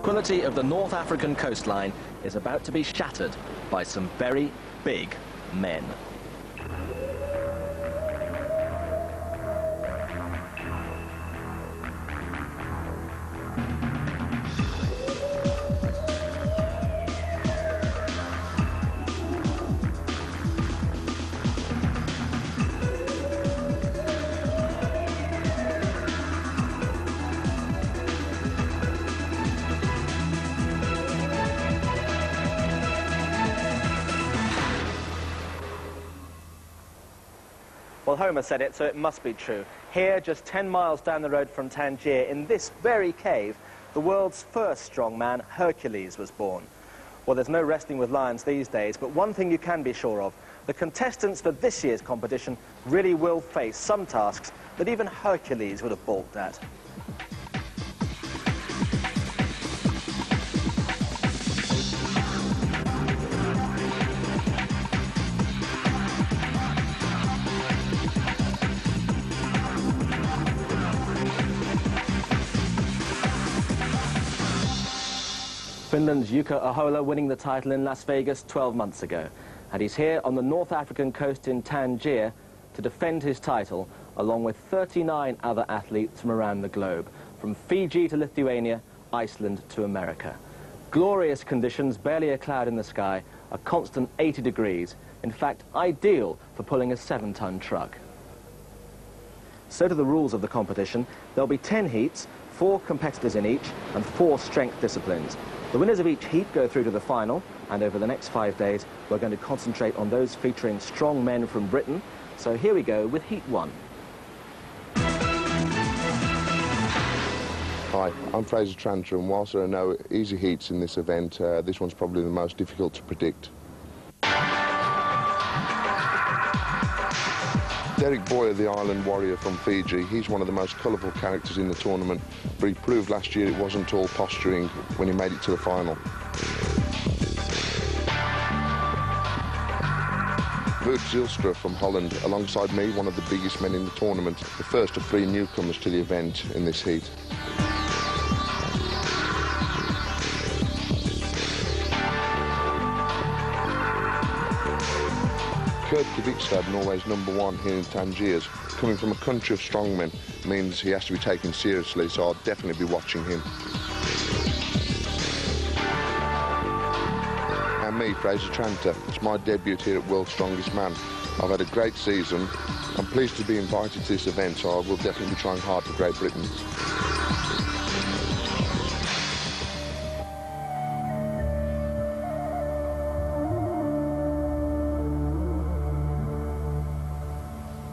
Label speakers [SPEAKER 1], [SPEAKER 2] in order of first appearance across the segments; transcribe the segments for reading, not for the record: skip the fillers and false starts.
[SPEAKER 1] tranquility of the North African coastline is about to be shattered by some very big men. Well, Homer said it, so it must be true. Here, just 10 miles down the road from Tangier, in this very cave, the world's first strongman, Hercules, was born. Well, there's no wrestling with lions these days, but one thing you can be sure of, the contestants for this year's competition really will face some tasks that even Hercules would have balked at. Finland's Jouko Ahola winning the title in Las Vegas 12 months ago. And he's here on the North African coast in Tangier to defend his title, along with 39 other athletes from around the globe, from Fiji to Lithuania, Iceland to America. Glorious conditions, barely a cloud in the sky, a constant 80 degrees, in fact ideal for pulling a 7-ton truck. So to the rules of the competition. There'll be 10 heats, 4 competitors in each, and 4 strength disciplines. The winners of each heat go through to the final, and over the next 5 days, we're going to concentrate on those featuring strong men from Britain. So here we go with Heat 1.
[SPEAKER 2] Hi, I'm Fraser Tranter, and whilst there are no easy heats in this event, this one's probably the most difficult to predict. Derek Boyer, the island warrior from Fiji, he's one of the most colourful characters in the tournament, but he proved last year it wasn't all posturing when he made it to the final. Wout Zijlstra from Holland, alongside me, one of the biggest men in the tournament, the first of 3 newcomers to the event in this heat. Gerrit Kvikstad, Norway's #1 here in Tangier, coming from a country of strongmen, means he has to be taken seriously, so I'll definitely be watching him. And me, Fraser Tranter, it's my debut here at World's Strongest Man. I've had a great season. I'm pleased to be invited to this event, so I will definitely be trying hard for Great Britain.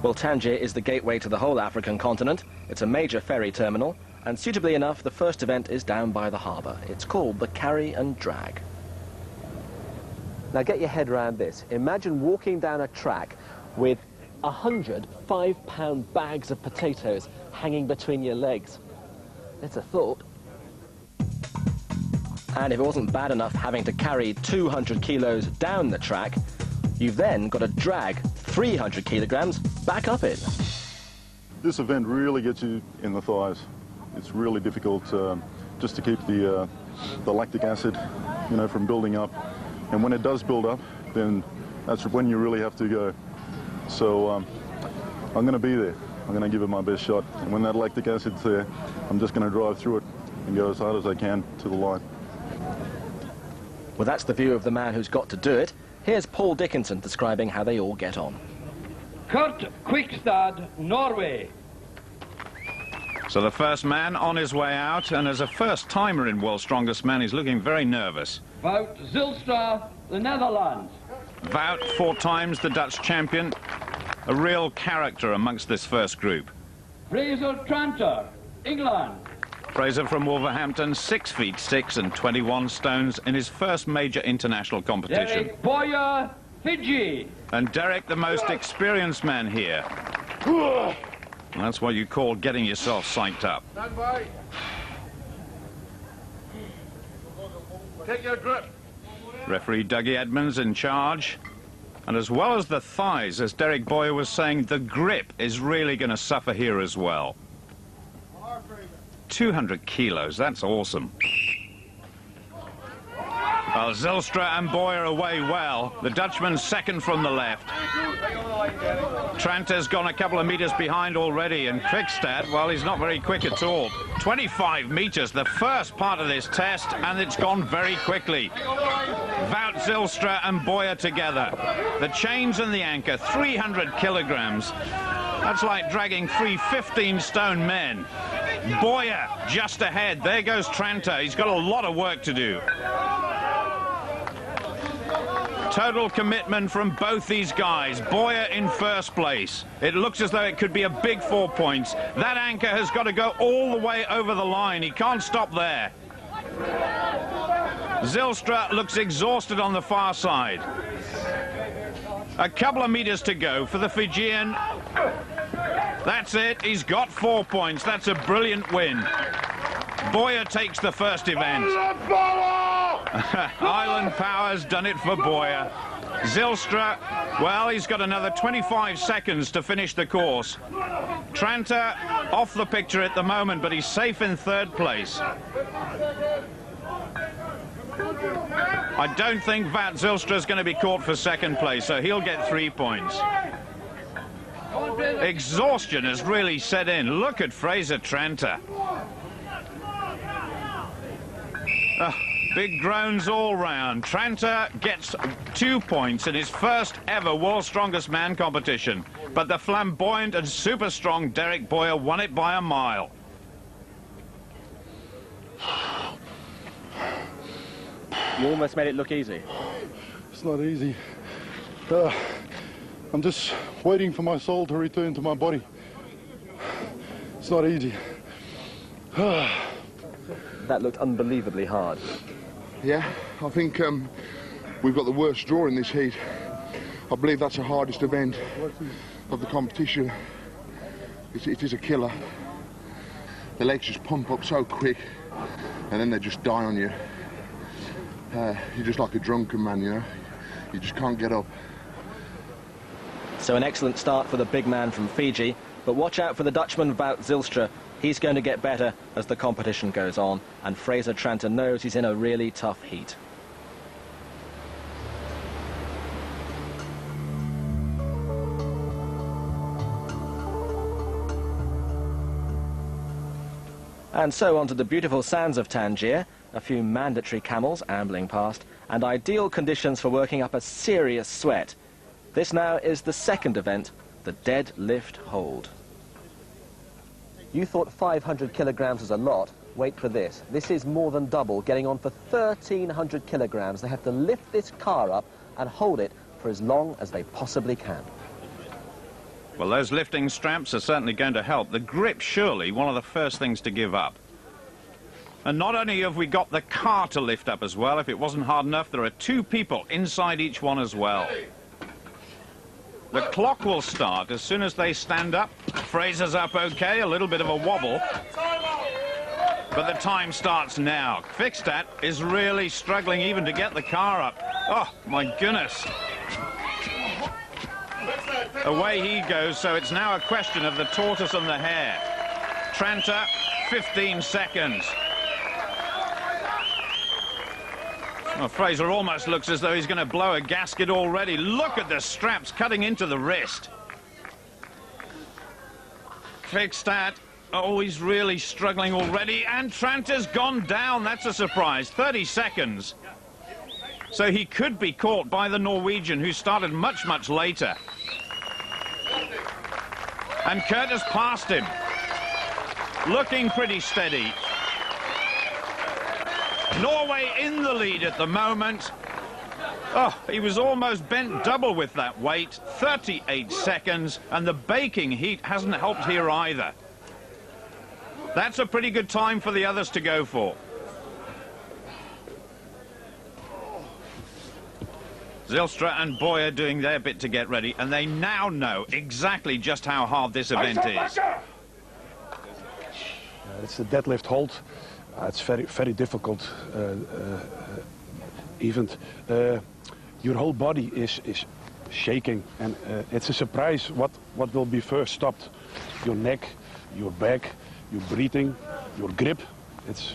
[SPEAKER 1] Well, Tangier is the gateway to the whole African continent. It's a major ferry terminal, and suitably enough, the first event is down by the harbour. It's called the Carry and Drag. Now get your head around this. Imagine walking down a track with 100 5-pound bags of potatoes hanging between your legs. It's a thought. And if it wasn't bad enough having to carry 200 kilos down the track, you've then got to drag 300 kilograms back up it.
[SPEAKER 3] This event really gets you in the thighs. It's really difficult just to keep the lactic acid, you know, from building up. And when it does build up, then that's when you really have to go. So I'm going to be there. I'm going to give it my best shot. And when that lactic acid's there, I'm just going to drive through it and go as hard as I can to the line.
[SPEAKER 1] Well, that's the view of the man who's got to do it. Here's Paul Dickinson describing how they all get on.
[SPEAKER 4] Kurt Kvikstad, Norway.
[SPEAKER 5] So the first man on his way out, and as a first-timer in World's Strongest Man, he's looking very nervous.
[SPEAKER 4] Wout Zijlstra, the Netherlands.
[SPEAKER 5] Wout, 4 times the Dutch champion, a real character amongst this first group.
[SPEAKER 4] Fraser Tranter, England.
[SPEAKER 5] Fraser from Wolverhampton, 6 feet 6 and 21 stones in his first major international competition.
[SPEAKER 4] Derek Boyer, Fiji.
[SPEAKER 5] And Derek, the most experienced man here. That's what you call getting yourself psyched up.
[SPEAKER 6] Stand by. Take your grip.
[SPEAKER 5] Referee Dougie Edmonds in charge. And as well as the thighs, as Derek Boyer was saying, the grip is really going to suffer here as well. 200 kilos, that's awesome. Well, Zijlstra and Boyer away well. The Dutchman's second from the left. Tranter's gone a couple of metres behind already, and Quickstad, well, he's not very quick at all. 25 metres, the first part of this test, and it's gone very quickly. Wout Zijlstra and Boyer together. The chains and the anchor, 300 kilograms. That's like dragging three 15-stone men. Boyer just ahead. There goes Tranter. He's got a lot of work to do. Total commitment from both these guys. Boyer in first place. It looks as though it could be a big 4 points. That anchor has got to go all the way over the line. He can't stop there. Zijlstra looks exhausted on the far side. A couple of meters to go for the Fijian. That's it. He's got 4 points. That's a brilliant win. Boyer takes the first event. Island Power's done it for Boyer. Zijlstra, well, he's got another 25 seconds to finish the course. Tranter off the picture at the moment, but he's safe in third place. I don't think Wout Zijlstra is going to be caught for second place, so he'll get 3 points. Exhaustion has really set in. Look at Fraser Tranter. Big groans all round. Tranter gets 2 points in his first ever World's Strongest Man competition. But the flamboyant and super strong Derek Boyer won it by a mile.
[SPEAKER 1] You almost made it look easy.
[SPEAKER 3] It's not easy. I'm just waiting for my soul to return to my body. It's not easy.
[SPEAKER 1] That looked unbelievably hard.
[SPEAKER 2] Yeah, I think we've got the worst draw in this heat. I believe that's the hardest event of the competition. It is a killer. The legs just pump up so quick, and then they just die on you. You're just like a drunken man, you know. You just can't get up.
[SPEAKER 1] So an excellent start for the big man from Fiji, but watch out for the Dutchman Wout Zijlstra. He's going to get better as the competition goes on, and Fraser Tranter knows he's in a really tough heat. And so onto the beautiful sands of Tangier, a few mandatory camels ambling past, and ideal conditions for working up a serious sweat. This now is the second event, the deadlift hold. You thought 500 kilograms was a lot. Wait for this. This is more than double, getting on for 1,300 kilograms. They have to lift this car up and hold it for as long as they possibly can.
[SPEAKER 5] Well, those lifting straps are certainly going to help. The grip, surely, one of the first things to give up. And not only have we got the car to lift up as well, if it wasn't hard enough, there are 2 people inside each one as well. The clock will start as soon as they stand up. Fraser's up okay, a little bit of a wobble. But the time starts now. Quickstad is really struggling even to get the car up. Oh, my goodness. Away he goes, so it's now a question of the tortoise and the hare. Tranter, 15 seconds. Well, Fraser almost looks as though he's going to blow a gasket already. Look at the straps cutting into the wrist. Quickstad, oh, he's really struggling already. And Tranter's gone down. That's a surprise. 30 seconds. So he could be caught by the Norwegian, who started much, much later. And Kurt has passed him. Looking pretty steady. Norway in the lead at the moment. Oh, he was almost bent double with that weight. 38 seconds, and the baking heat hasn't helped here either. That's a pretty good time for the others to go for. Zijlstra and Boyer doing their bit to get ready, and they now know exactly just how hard this event is.
[SPEAKER 7] It's the deadlift hold. It's very difficult event. Your whole body is shaking, and it's a surprise what will be first stopped. Your neck, your back, your breathing, your grip. It's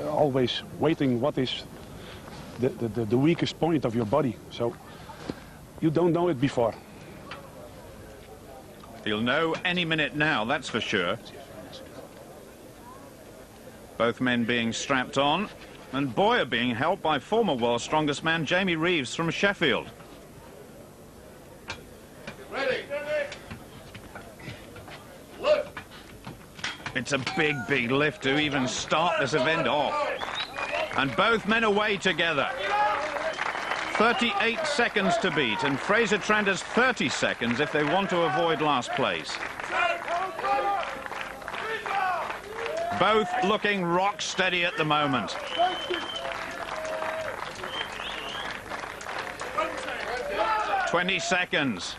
[SPEAKER 7] always waiting what is the weakest point of your body. So you don't know it before.
[SPEAKER 5] He'll know any minute now, that's for sure. Both men being strapped on, and Boyer being helped by former world's strongest man, Jamie Reeves from Sheffield.
[SPEAKER 6] Ready. Look.
[SPEAKER 5] It's a big, big lift to even start this event off. And both men away together. 38 seconds to beat, and Fraser Tranter's 30 seconds if they want to avoid last place. Both looking rock steady at the moment. "20 seconds.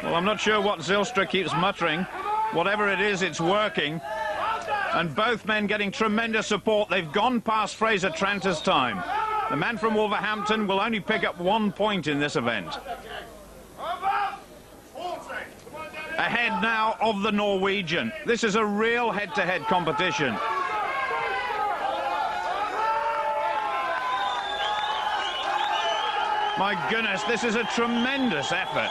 [SPEAKER 5] Well, I'm not sure what Zijlstra keeps muttering. Whatever it is, it's working. And both men getting tremendous support. They've gone past Fraser Tranter's time. The man from Wolverhampton will only pick up 1 point in this event. Ahead now of the Norwegian. This is a real head-to-head competition. My goodness, this is a tremendous effort.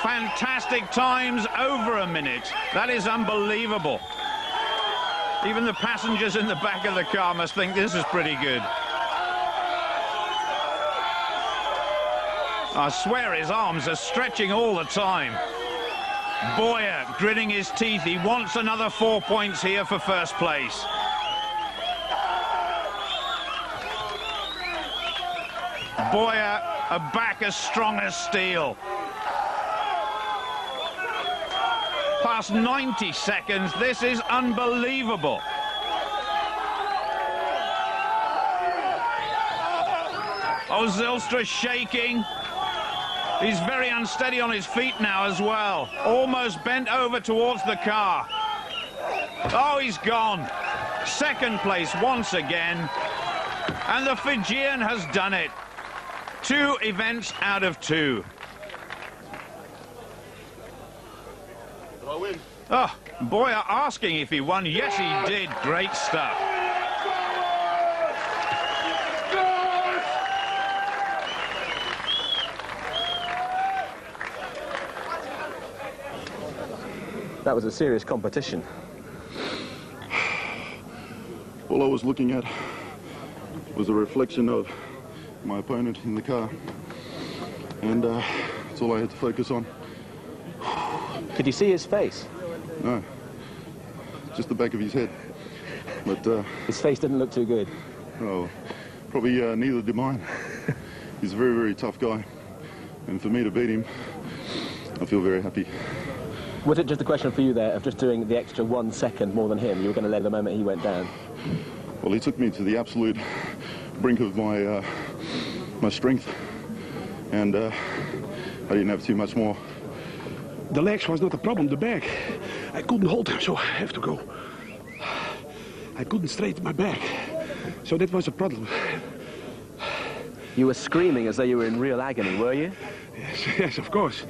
[SPEAKER 5] Fantastic times, over a minute. That is unbelievable. Even the passengers in the back of the car must think this is pretty good. I swear his arms are stretching all the time. Boyer gritting his teeth. He wants another 4 points here for first place. Boyer, a back as strong as steel. Past 90 seconds, this is unbelievable. Oh, Zijlstra shaking. He's very unsteady on his feet now as well. Almost bent over towards the car. Oh, he's gone. Second place once again. And the Fijian has done it. 2 events out of 2. Oh, Boyer asking if he won. Yes, he did. Great stuff.
[SPEAKER 1] That was a serious competition.
[SPEAKER 3] All I was looking at was a reflection of my opponent in the car, and that's all I had to focus on.
[SPEAKER 1] Could you see his face?
[SPEAKER 3] No, just the back of his head. But
[SPEAKER 1] his face didn't look too good.
[SPEAKER 3] Oh, probably neither did mine. He's a very, very tough guy, and for me to beat him, I feel very happy.
[SPEAKER 1] Was it just a question for you there of just doing the extra 1 second more than him? You were going to let the moment he went down.
[SPEAKER 3] Well, he took me to the absolute brink of my my strength, and I didn't have too much more.
[SPEAKER 7] The legs was not a problem, the back. I couldn't hold him, so I have to go. I couldn't straighten my back, so that was a problem.
[SPEAKER 1] You were screaming as though you were in real agony, were you?
[SPEAKER 7] Yes, yes, of course.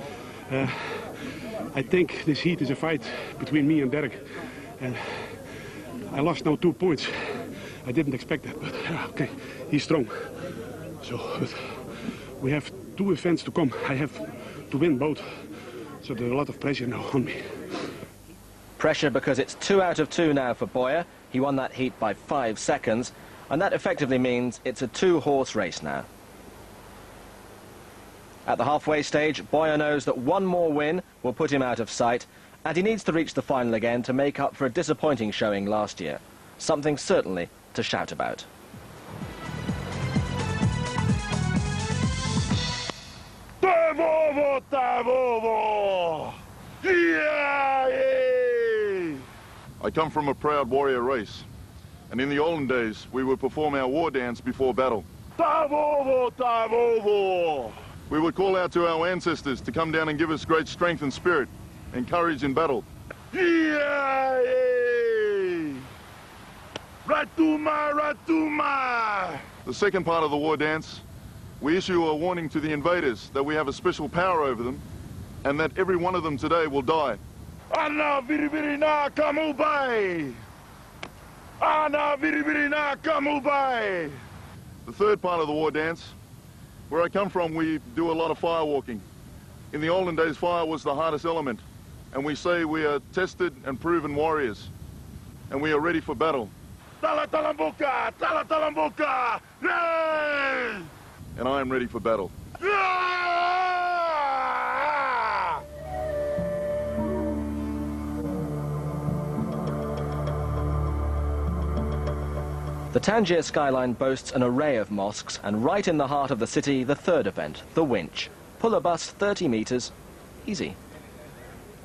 [SPEAKER 7] I think this heat is a fight between me and Derek, and I lost now 2 points. I didn't expect that, but okay, he's strong. So, but we have 2 events to come. I have to win both, so there's a lot of pressure now on me.
[SPEAKER 1] Pressure because it's 2 out of 2 now for Boyer. He won that heat by 5 seconds, and that effectively means it's a 2-horse race now. At the halfway stage, Boyer knows that 1 more win will put him out of sight, and he needs to reach the final again to make up for a disappointing showing last year. Something certainly to shout about.
[SPEAKER 3] I come from a proud warrior race, and in the olden days, we would perform our war dance before battle. We would call out to our ancestors to come down and give us great strength and spirit and courage in battle. Ratuma, Ratuma! The second part of the war dance, we issue a warning to the invaders that we have a special power over them and that every one of them today will die.
[SPEAKER 6] Anna viri na kamubai. Anna viri na kamubai.
[SPEAKER 3] The third part of the war dance. Where I come from, we do a lot of fire walking. In the olden days, fire was the hardest element. And we say we are tested and proven warriors. And we are ready for battle.
[SPEAKER 6] Tala talambuka! Tala talambuka! Yay!
[SPEAKER 3] And I am ready for battle.
[SPEAKER 1] The Tangier skyline boasts an array of mosques, and right in the heart of the city, the third event, the winch. Pull a bus 30 meters, easy.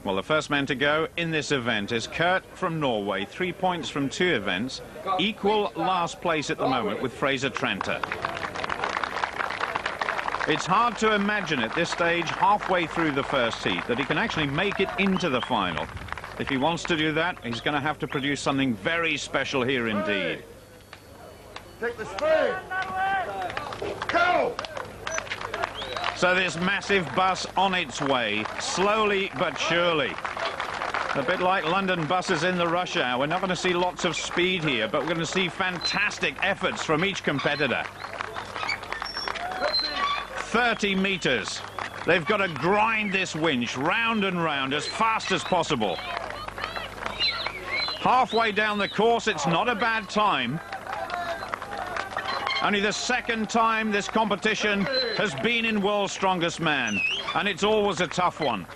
[SPEAKER 5] Well, the first man to go in this event is Gerrit from Norway. 3 points from 2 events. Equal last place at the moment with Fraser Tranter. It's hard to imagine at this stage, halfway through the first heat, that he can actually make it into the final. If he wants to do that, he's going to have to produce something very special here indeed.
[SPEAKER 6] Take the straight. Go!
[SPEAKER 5] So this massive bus on its way, slowly but surely. A bit like London buses in the rush hour. We're not going to see lots of speed here, but we're going to see fantastic efforts from each competitor. 30 meters. They've got to grind this winch round and round as fast as possible. Halfway down the course, it's not a bad time. Only the second time this competition has been in World's Strongest Man, and it's always a tough one.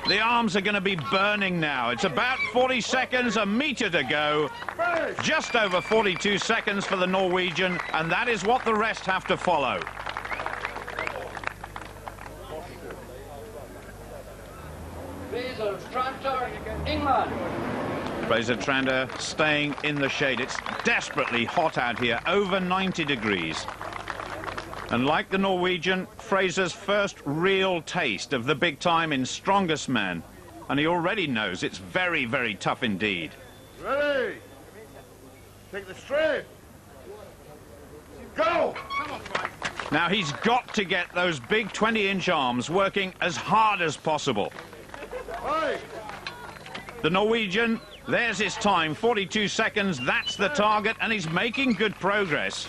[SPEAKER 5] The arms are going to be burning now. It's about 40 seconds, a meter to go. Just over 42 seconds for the Norwegian, and that is what the rest have to follow.
[SPEAKER 4] Fraser Tranter, England.
[SPEAKER 5] Fraser Tranter staying in the shade. It's desperately hot out here, over 90 degrees. And like the Norwegian, Fraser's first real taste of the big time in Strongest Man. And he already knows it's very, very tough indeed.
[SPEAKER 6] Ready? Take the straight. Go!
[SPEAKER 5] Now he's got to get those big 20-inch arms working as hard as possible.
[SPEAKER 6] Hey!
[SPEAKER 5] The Norwegian, there's his time, 42 seconds, that's the target, and he's making good progress.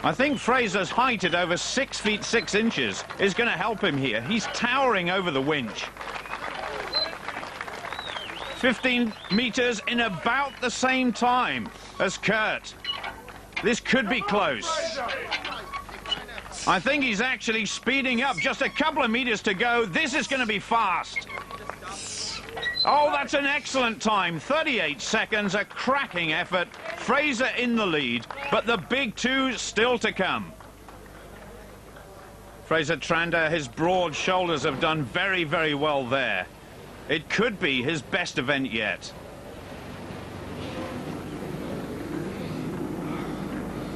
[SPEAKER 5] I think Fraser's height at over 6 feet 6 inches is going to help him here. He's towering over the winch. 15 meters in about the same time as Gerrit. This could be close. I think he's actually speeding up. Just a couple of meters to go. This is going to be fast. Oh, that's an excellent time. 38 seconds, a cracking effort. Fraser in the lead, but the big two still to come. Fraser Tranter, his broad shoulders have done very, very well there. It could be his best event yet.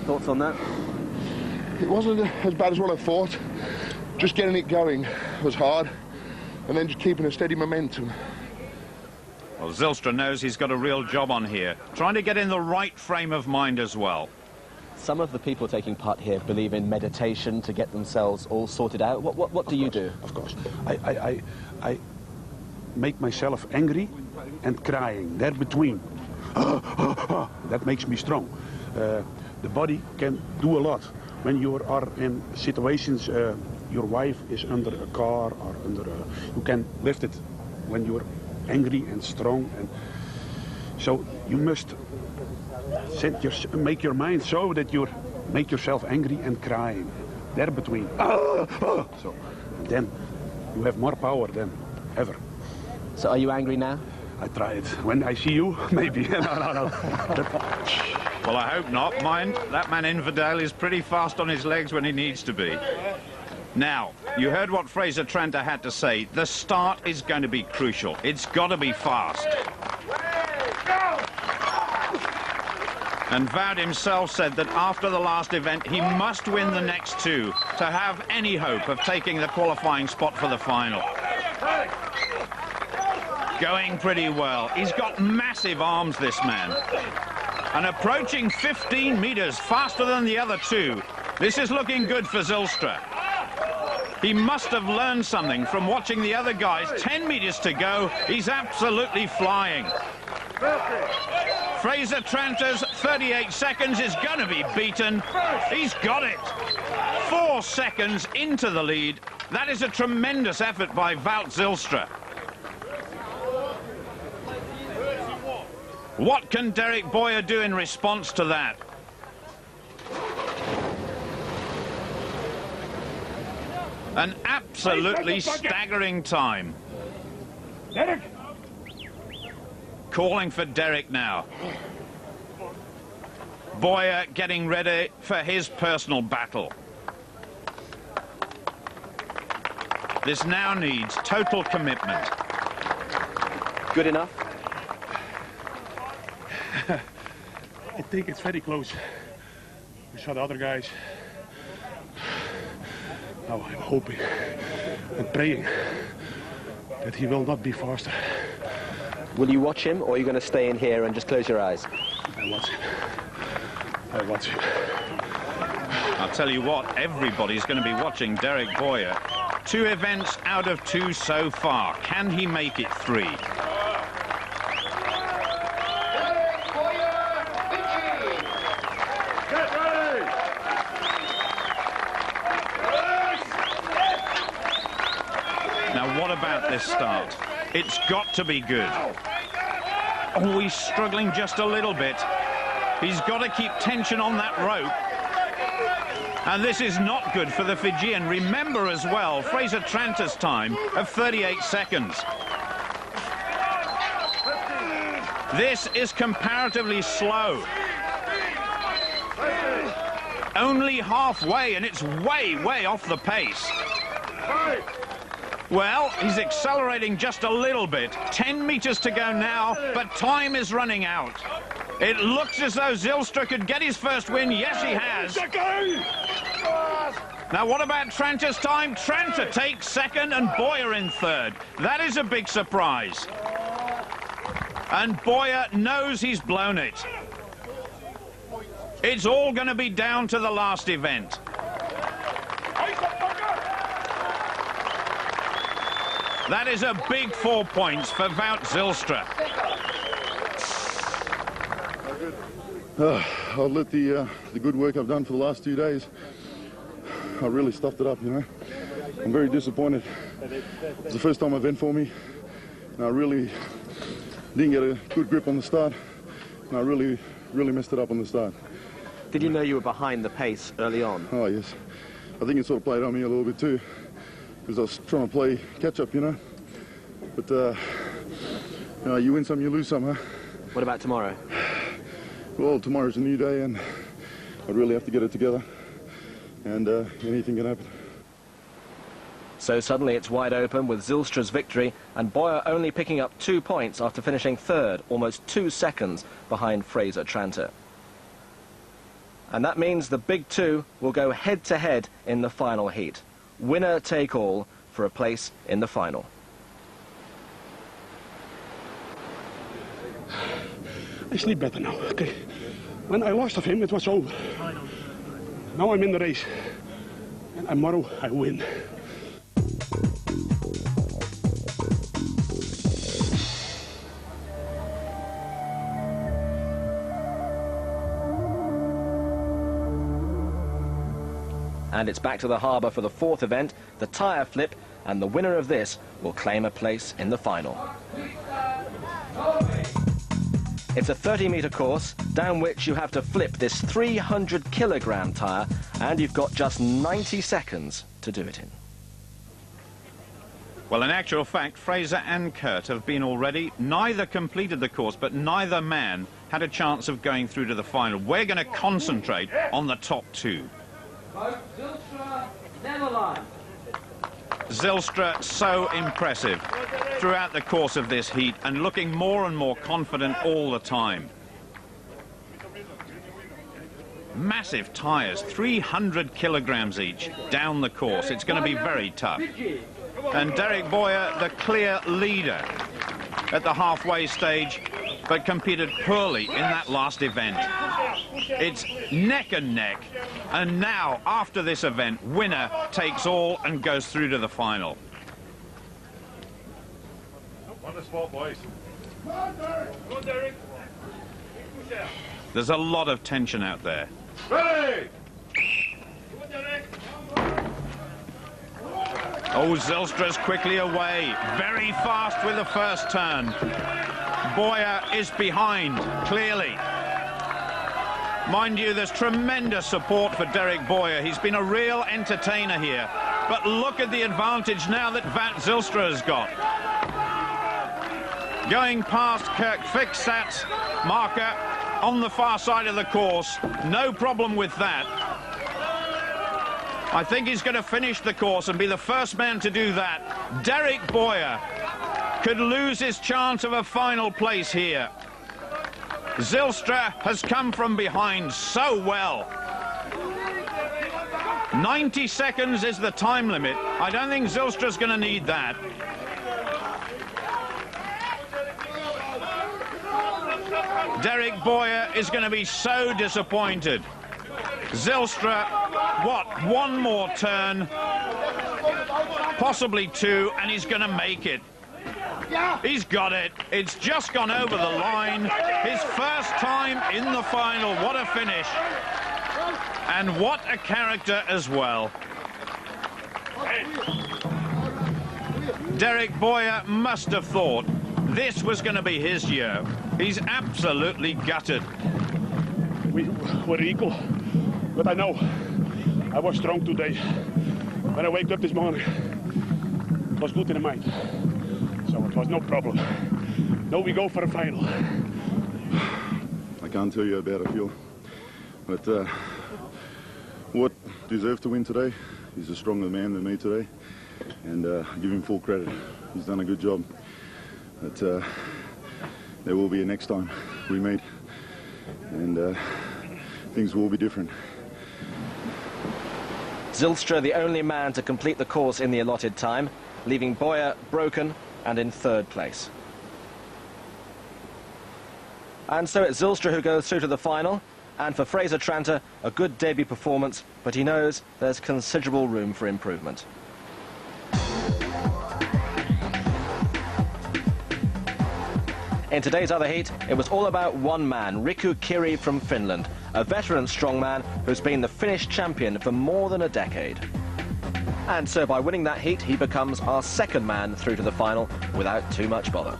[SPEAKER 1] Thoughts on that?
[SPEAKER 2] It wasn't as bad as what I thought. Just getting it going was hard, and then just keeping a steady momentum.
[SPEAKER 5] Well, Zijlstra knows he's got a real job on here, trying to get in the right frame of mind as well.
[SPEAKER 1] Some of the people taking part here believe in meditation to get themselves all sorted out. What do you do?
[SPEAKER 7] Of course. I make myself angry and crying, there between. That makes me strong. The body can do a lot. When you are in situations, your wife is under a car or under a... You can lift it when you're angry and strong, and so you must make your mind so that you make yourself angry and crying there between. So then you have more power than ever.
[SPEAKER 1] So are you angry now?
[SPEAKER 7] I try it when I see you, maybe. No.
[SPEAKER 5] Well, I hope not. Mind, that man Infidel is pretty fast on his legs when he needs to be. Now, you heard what Fraser Tranter had to say. The start is going to be crucial. It's got to be fast. And Wout himself said that after the last event, he must win the next two to have any hope of taking the qualifying spot for the final. Going pretty well. He's got massive arms, this man. And approaching 15 meters faster than the other two. This is looking good for Zijlstra. He must have learned something from watching the other guys. 10 meters to go. He's absolutely flying. Fraser Tranter's 38 seconds is going to be beaten. He's got it. 4 seconds into the lead. That is a tremendous effort by Wout Zijlstra. What can Derek Boyer do in response to that? An absolutely staggering time.
[SPEAKER 7] Derek!
[SPEAKER 5] Calling for Derek now. Boyer getting ready for his personal battle. This now needs total commitment.
[SPEAKER 1] Good enough?
[SPEAKER 7] I think it's very close. We saw the other guys. Now I'm hoping and praying that he will not be faster.
[SPEAKER 1] Will you watch him, or are you going to stay in here and just close your eyes?
[SPEAKER 7] I watch him. I watch him.
[SPEAKER 5] I'll tell you what, everybody's going to be watching Derek Boyer. 2 events out of 2 so far. Can he make it 3? Now, what about this start? It's got to be good. Oh, he's struggling just a little bit. He's got to keep tension on that rope. And this is not good for the Fijian. Remember as well, Fraser Tranter's time of 38 seconds. This is comparatively slow. Only halfway, and it's way, way off the pace. Well, he's accelerating just a little bit. 10 meters to go now, but time is running out. It looks as though Zijlstra could get his first win. Yes, he has. Now, what about Tranter's time? Tranter takes second and Boyer in third. That is a big surprise. And Boyer knows he's blown it. It's all going to be down to the last event. That is a big 4 points for Wout Zijlstra.
[SPEAKER 3] I'll let the good work I've done for the last 2 days. I really stuffed it up, you know. I'm very disappointed. It's the first time event for me, and I really didn't get a good grip on the start, and I really messed it up on the start.
[SPEAKER 1] Did you know you were behind the pace early on?
[SPEAKER 3] Oh, yes. I think it sort of played on me a little bit too, because I was trying to play catch-up, you know. But, you know, you win some, you lose some, huh?
[SPEAKER 1] What about tomorrow?
[SPEAKER 3] Well, tomorrow's a new day, and I really have to get it together, and anything can happen.
[SPEAKER 1] So suddenly it's wide open with Zijlstra's victory, and Boyer only picking up 2 points after finishing third, almost 2 seconds behind Fraser Tranter. And that means the big 2 will go head-to-head in the final heat. Winner take all for a place in the final.
[SPEAKER 7] I sleep better now, okay. When I lost of him, it was over. Now I'm in the race. And tomorrow I win.
[SPEAKER 1] And it's back to the harbour for the 4th event, the tyre flip, and the winner of this will claim a place in the final. It's a 30-metre course down which you have to flip this 300-kilogram tyre, and you've got just 90 seconds to do it in.
[SPEAKER 5] Well, in actual fact, Fraser and Kurt have been already. Neither completed the course, but neither man had a chance of going through to the final. We're going to concentrate on the top 2.
[SPEAKER 4] Zijlstra, Netherlands.
[SPEAKER 5] Zijlstra so impressive throughout the course of this heat and looking more and more confident all the time. Massive tyres, 300 kilograms each down the course. It's going to be very tough. And Derek Boyer, the clear leader at the halfway stage, but competed poorly in that last event. It's neck and neck. And now, after this event, winner takes all and goes through to the final.
[SPEAKER 6] On the spot, boys.
[SPEAKER 5] There's a lot of tension out there.
[SPEAKER 6] Ready!
[SPEAKER 5] Oh, Zijlstra's quickly away. Very fast with the first turn. Boyer is behind, clearly. Mind you, there's tremendous support for Derek Boyer. He's been a real entertainer here. But look at the advantage now that Wout Zijlstra has got. Going past Kirk Fiksat's marker on the far side of the course. No problem with that. I think he's going to finish the course and be the first man to do that. Derek Boyer could lose his chance of a final place here. Zijlstra has come from behind so well. 90 seconds is the time limit. I don't think Zijlstra's going to need that. Derek Boyer is going to be so disappointed. Zijlstra, what, one more turn, possibly two, and he's going to make it. He's got it. It's just gone over the line. His first time in the final. What a finish. And what a character as well. Derek Boyer must have thought this was going to be his year. He's absolutely gutted.
[SPEAKER 7] We were equal, but I know I was strong today. When I waked up this morning, it was good in the mind. So it was no problem. Now we go for a final.
[SPEAKER 3] I can't tell you how bad I feel. But Wout deserved to win today. He's a stronger man than me today. And I give him full credit. He's done a good job. But there will be a next time we meet. And things will be different.
[SPEAKER 1] Zijlstra, the only man to complete the course in the allotted time, leaving Boyer broken and in third place. And so it's Zijlstra who goes through to the final, and for Fraser Tranter, a good debut performance, but he knows there's considerable room for improvement. In today's other heat, it was all about one man, Riku Kiri from Finland, a veteran strongman who's been the Finnish champion for more than a decade. And so by winning that heat, he becomes our second man through to the final without too much bother.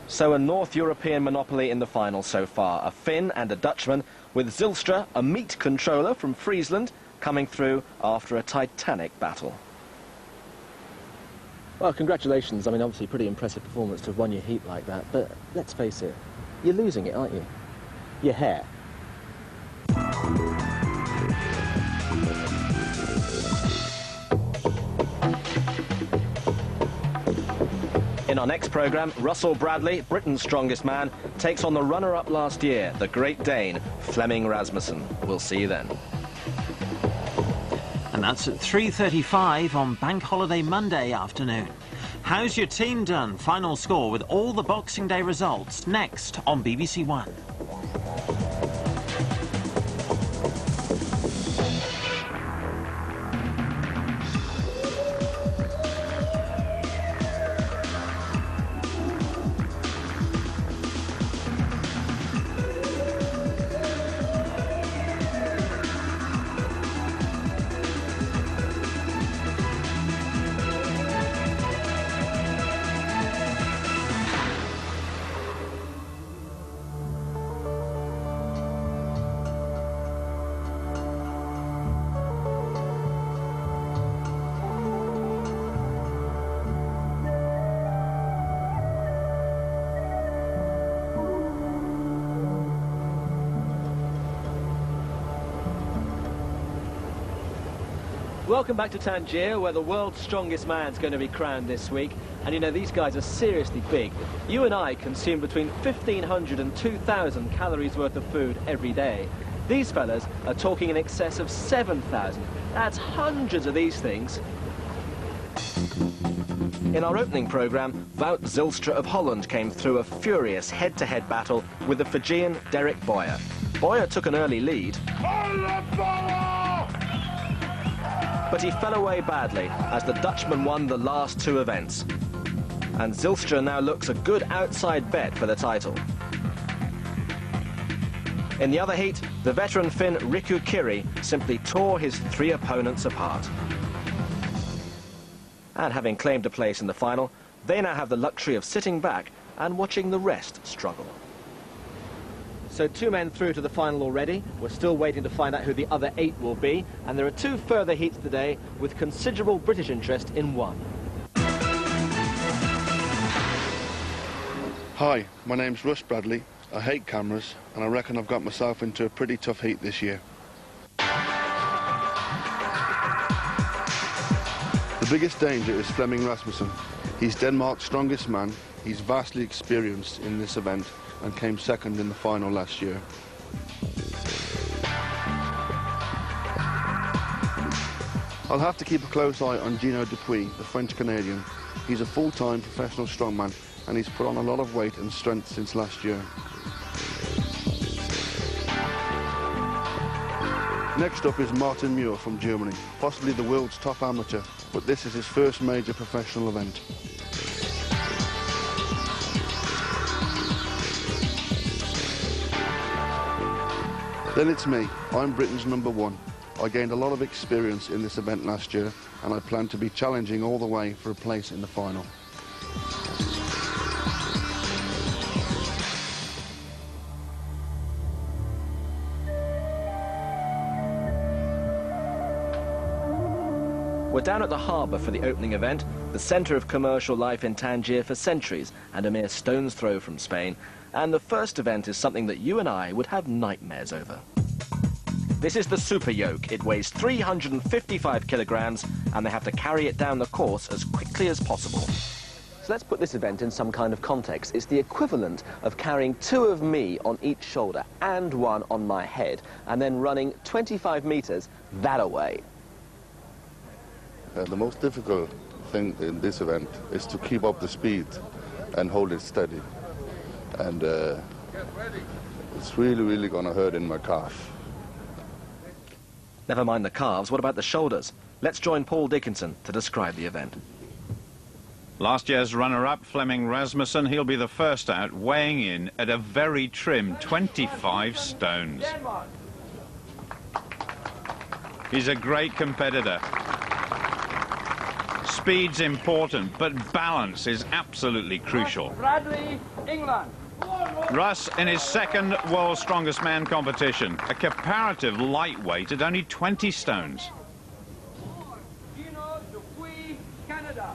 [SPEAKER 1] So a North European monopoly in the final so far, a Finn and a Dutchman, with Zijlstra, a meat controller from Friesland, coming through after a titanic battle. Well, congratulations. I mean, obviously pretty impressive performance to have won your heat like that, but let's face it, you're losing it, aren't you? Your hair. In our next programme, Russell Bradley, Britain's strongest man, takes on the runner-up last year, the Great Dane, Flemming Rasmussen. We'll see you then.
[SPEAKER 8] And that's at 3:35 on Bank Holiday Monday afternoon. How's your team done? Final score with all the Boxing Day results next on BBC One.
[SPEAKER 1] Welcome back to Tangier, where the world's strongest man's going to be crowned this week. And you know, these guys are seriously big. You and I consume between 1,500 and 2,000 calories worth of food every day. These fellas are talking in excess of 7,000. That's hundreds of these things. In our opening programme, Wout Zijlstra of Holland came through a furious head-to-head battle with the Fijian Derek Boyer. Boyer took an early lead, but he fell away badly as the Dutchman won the last two events. And Zijlstra now looks a good outside bet for the title. In the other heat, the veteran Finn Riku Kiri simply tore his three opponents apart. And having claimed a place in the final, they now have the luxury of sitting back and watching the rest struggle. So 2 men through to the final already. We're still waiting to find out who the other 8 will be. And there are 2 further heats today with considerable British interest in one.
[SPEAKER 9] Hi, my name's Russ Bradley. I hate cameras, and I reckon I've got myself into a pretty tough heat this year. The biggest danger is Flemming Rasmussen. He's Denmark's strongest man. He's vastly experienced in this event and came second in the final last year. I'll have to keep a close eye on Gino Dupuis, the French-Canadian. He's a full-time professional strongman, and he's put on a lot of weight and strength since last year. Next up is Martin Muir from Germany, possibly the world's top amateur, but this is his first major professional event. Then it's me. I'm Britain's #1. I gained a lot of experience in this event last year, and I plan to be challenging all the way for a place in the final.
[SPEAKER 1] We're down at the harbour for the opening event, the centre of commercial life in Tangier for centuries and a mere stone's throw from Spain. And the first event is something that you and I would have nightmares over. This is the super yoke. It weighs 355 kilograms and they have to carry it down the course as quickly as possible. So let's put this event in some kind of context. It's the equivalent of carrying 2 of me on each shoulder and 1 on my head and then running 25 metres that away.
[SPEAKER 9] The most difficult thing in this event is to keep up the speed and hold it steady. And it's really going to hurt in my calf.
[SPEAKER 1] Never mind the calves, what about the shoulders? Let's join Paul Dickinson to describe the event.
[SPEAKER 5] Last year's runner-up, Flemming Rasmussen, he'll be the first out, weighing in at a very trim 25 stones. He's a great competitor. Speed's important, but balance is absolutely crucial.
[SPEAKER 4] Bradley, England.
[SPEAKER 5] Russ in his second World's Strongest Man competition, a comparative lightweight at only 20 stones.
[SPEAKER 4] Gino Dupuis, Canada.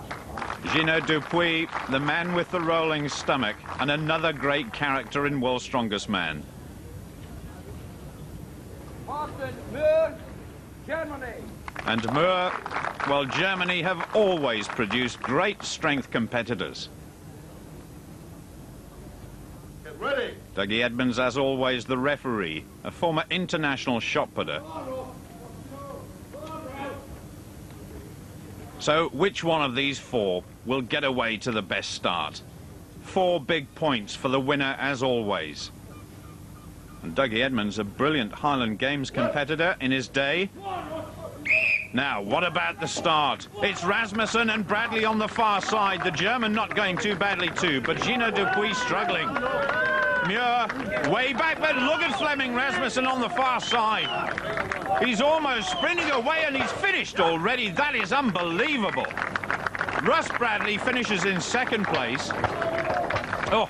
[SPEAKER 5] Gino Dupuis, the man with the rolling stomach, and another great character in World's Strongest Man.
[SPEAKER 4] Martin Muir, Germany.
[SPEAKER 5] And Muir, well, Germany have always produced great strength competitors.
[SPEAKER 6] Get ready.
[SPEAKER 5] Dougie Edmonds, as always, the referee, a former international shot putter. So, which one of these 4 will get away to the best start? 4 big points for the winner, as always. And Dougie Edmonds, a brilliant Highland Games competitor in his day. Now, what about the start? It's Rasmussen and Bradley on the far side. The German not going too badly too, but Gino Dupuis struggling. Muir way back, but look at Flemming Rasmussen on the far side. He's almost sprinting away and he's finished already. That is unbelievable. Russ Bradley finishes in second place. Oh,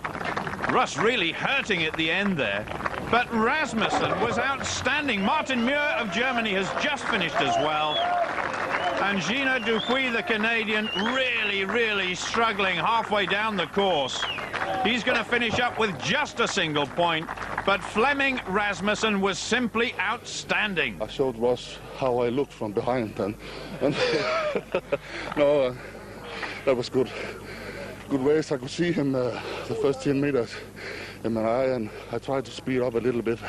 [SPEAKER 5] Russ really hurting at the end there. But Rasmussen was outstanding. Martin Muir of Germany has just finished as well. And Gino Dupuis, the Canadian, really struggling halfway down the course. He's going to finish up with just a single point. But Flemming Rasmussen was simply outstanding.
[SPEAKER 9] I showed Ross how I looked from behind, and no, that was good. Good race. I could see him the first 10 meters in my eye, and I tried to speed up a little bit.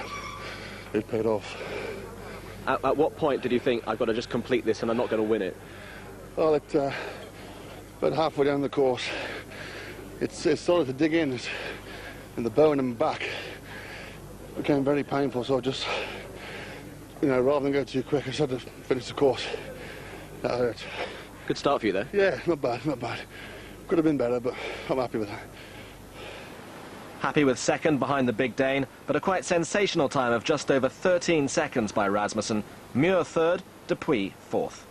[SPEAKER 9] it paid off.
[SPEAKER 1] At what point did you think, I've got to just complete this and I'm not going to win it?
[SPEAKER 9] Well, about halfway down the course, it started to dig in the bone and back. It became very painful, so I just, you know, rather than go too quick, I just had to finish the course. That hurt.
[SPEAKER 1] Good start for you, though.
[SPEAKER 9] Yeah, not bad, not bad. Could have been better, but I'm happy with that.
[SPEAKER 1] Happy with second behind the Big Dane, but a quite sensational time of just over 13 seconds by Rasmussen. Muir third, Dupuis fourth.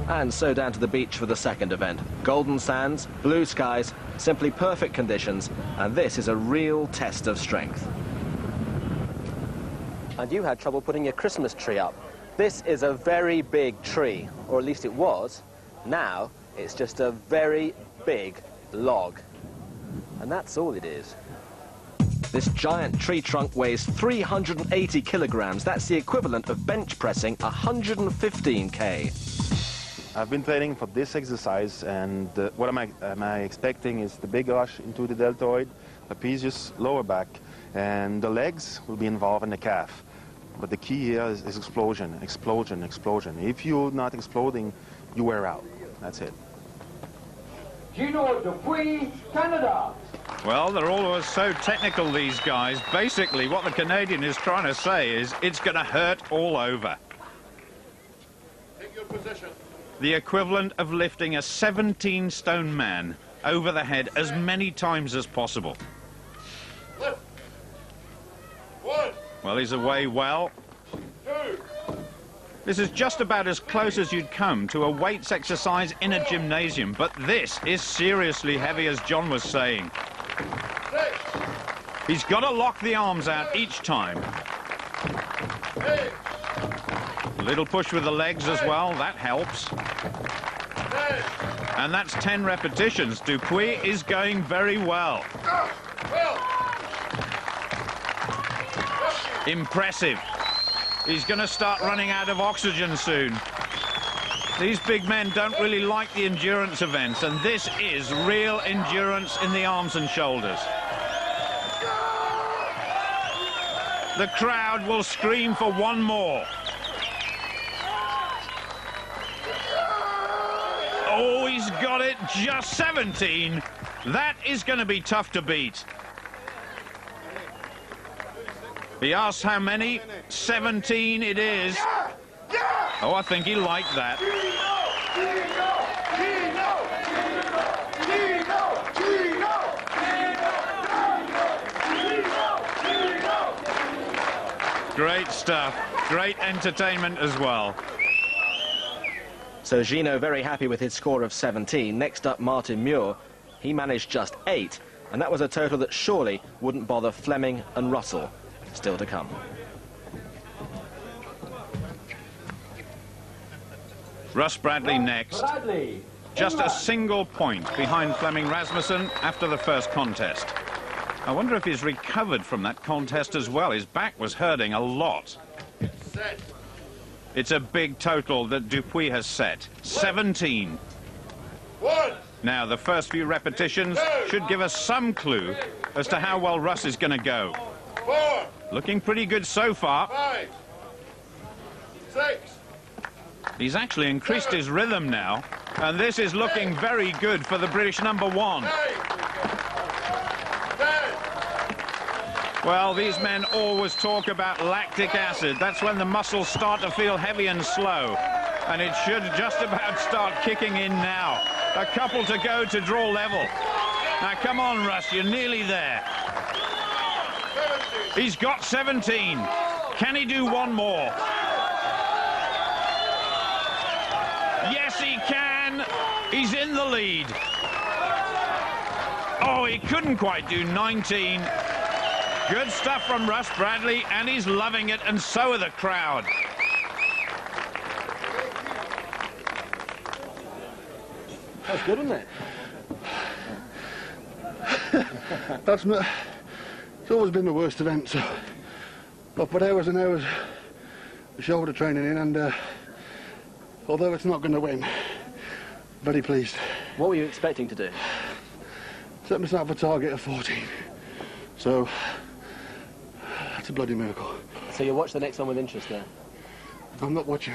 [SPEAKER 1] And so down to the beach for the second event. Golden sands, blue skies, simply perfect conditions, and this is a real test of strength. And you had trouble putting your Christmas tree up. This is a very big tree, or at least it was. Now it's just a very big log. And that's all it is. This giant tree trunk weighs 380 kilograms. That's the equivalent of bench pressing 115 kg.
[SPEAKER 10] I've been training for this exercise, and what am I expecting is the big rush into the deltoid, trapezius, lower back, and the legs will be involved in the calf. But the key here is explosion, explosion, explosion. If you're not exploding, you wear out. That's it.
[SPEAKER 4] Gino Dupuis, Canada.
[SPEAKER 5] Well, they're always so technical, these guys. Basically, what the Canadian is trying to say is it's going to hurt all over.
[SPEAKER 6] Take your position.
[SPEAKER 5] The equivalent of lifting a 17-stone man over the head as many times as possible.
[SPEAKER 6] Lift. 1,
[SPEAKER 5] Well, he's away well.
[SPEAKER 6] 2.
[SPEAKER 5] This is just about as close as you'd come to a weights exercise in a gymnasium, but this is seriously heavy, as John was saying.
[SPEAKER 6] 6.
[SPEAKER 5] He's got to lock the arms out each time.
[SPEAKER 6] 8.
[SPEAKER 5] A little push with the legs as well, that helps.
[SPEAKER 6] 10.
[SPEAKER 5] And that's 10 repetitions. Dupuis is going very well.
[SPEAKER 6] 12.
[SPEAKER 5] Impressive. He's going to start running out of oxygen soon. These big men don't really like the endurance events, and this is real endurance in the arms and shoulders. The crowd will scream for one more. Oh, he's got it, just 17. That is going to be tough to beat. He asks how many? 17 it is. Oh, I think he liked that. Great stuff. Great entertainment as well.
[SPEAKER 1] So Gino very happy with his score of 17. Next up, Martin Muir. He managed just 8, and that was a total that surely wouldn't bother Flemming and Russell. Still to come.
[SPEAKER 5] Russ Bradley next.
[SPEAKER 4] Bradley,
[SPEAKER 5] Just a
[SPEAKER 4] England.
[SPEAKER 5] single point behind Flemming Rasmussen after the first contest. I wonder if he's recovered from that contest as well. His back was hurting a lot.
[SPEAKER 6] Set.
[SPEAKER 5] It's a big total that Dupuis has set. 17.
[SPEAKER 6] 1.
[SPEAKER 5] Now, the first few repetitions should give us some clue as to how well Russ is going to go.
[SPEAKER 6] 4.
[SPEAKER 5] Looking pretty good so far.
[SPEAKER 6] 5. 6.
[SPEAKER 5] He's actually increased his rhythm now, and this is looking very good for the British number 1.
[SPEAKER 6] 9. 10.
[SPEAKER 5] Well, these men always talk about lactic acid. That's when the muscles start to feel heavy and slow, and it should just about start kicking in now. A couple to go to draw level. Now, come on, Russ, you're nearly there.
[SPEAKER 6] 17.
[SPEAKER 5] He's got 17. Can he do one more? Yes, he can. He's in the lead. Oh, he couldn't quite do 19. Good stuff from Russ Bradley, and he's loving it, and so are the crowd.
[SPEAKER 1] That's good, isn't it?
[SPEAKER 9] It's always been the worst event, so I put hours and hours of shoulder training in, and although it's not going to win, Very pleased.
[SPEAKER 1] What were you expecting to do?
[SPEAKER 9] Set myself a target of 14. So, that's a bloody miracle.
[SPEAKER 1] So you'll watch the next one with interest there?
[SPEAKER 9] I'm not watching.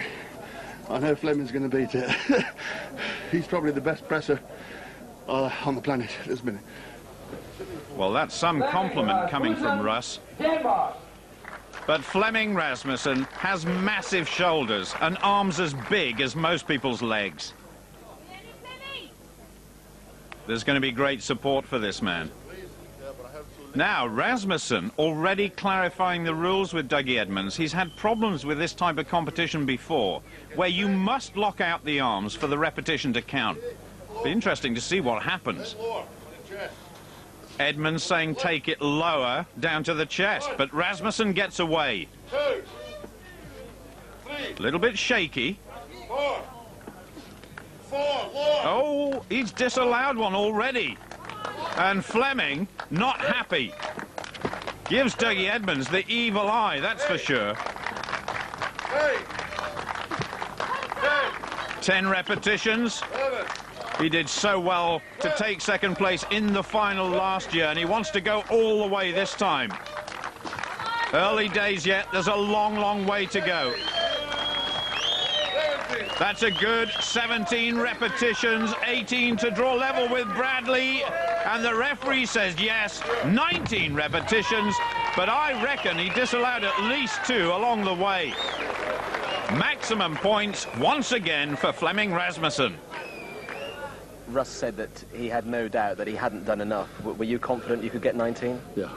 [SPEAKER 9] I know Flemming's going to beat it. He's probably the best presser on the planet at this minute.
[SPEAKER 5] Well, that's some compliment coming from Russ.
[SPEAKER 4] Denmark.
[SPEAKER 5] But Flemming Rasmussen has massive shoulders and arms as big as most people's legs. There's going to be great support for this man. Now, Rasmussen already clarifying the rules with Dougie Edmonds. He's had problems with this type of competition before, where you must lock out the arms for the repetition to count. Be interesting to see what happens. Edmonds saying take it lower, down to the chest, but Rasmussen gets away. A little bit shaky. Oh, he's disallowed one already. And Flemming, not happy. Gives Dougie Edmonds the evil eye, that's for sure. 10 repetitions. He did so well to take second place in the final last year, and he wants to go all the way this time. Early days yet, there's a long, long way to go. That's a good 17 repetitions, 18 to draw level with Bradley, and the referee says yes, 19 repetitions, but I reckon he disallowed at least 2 along the way. Maximum points once again for Flemming Rasmussen.
[SPEAKER 1] Russ said that he had no doubt that he hadn't done enough. Were you confident you could get 19?
[SPEAKER 9] Yeah.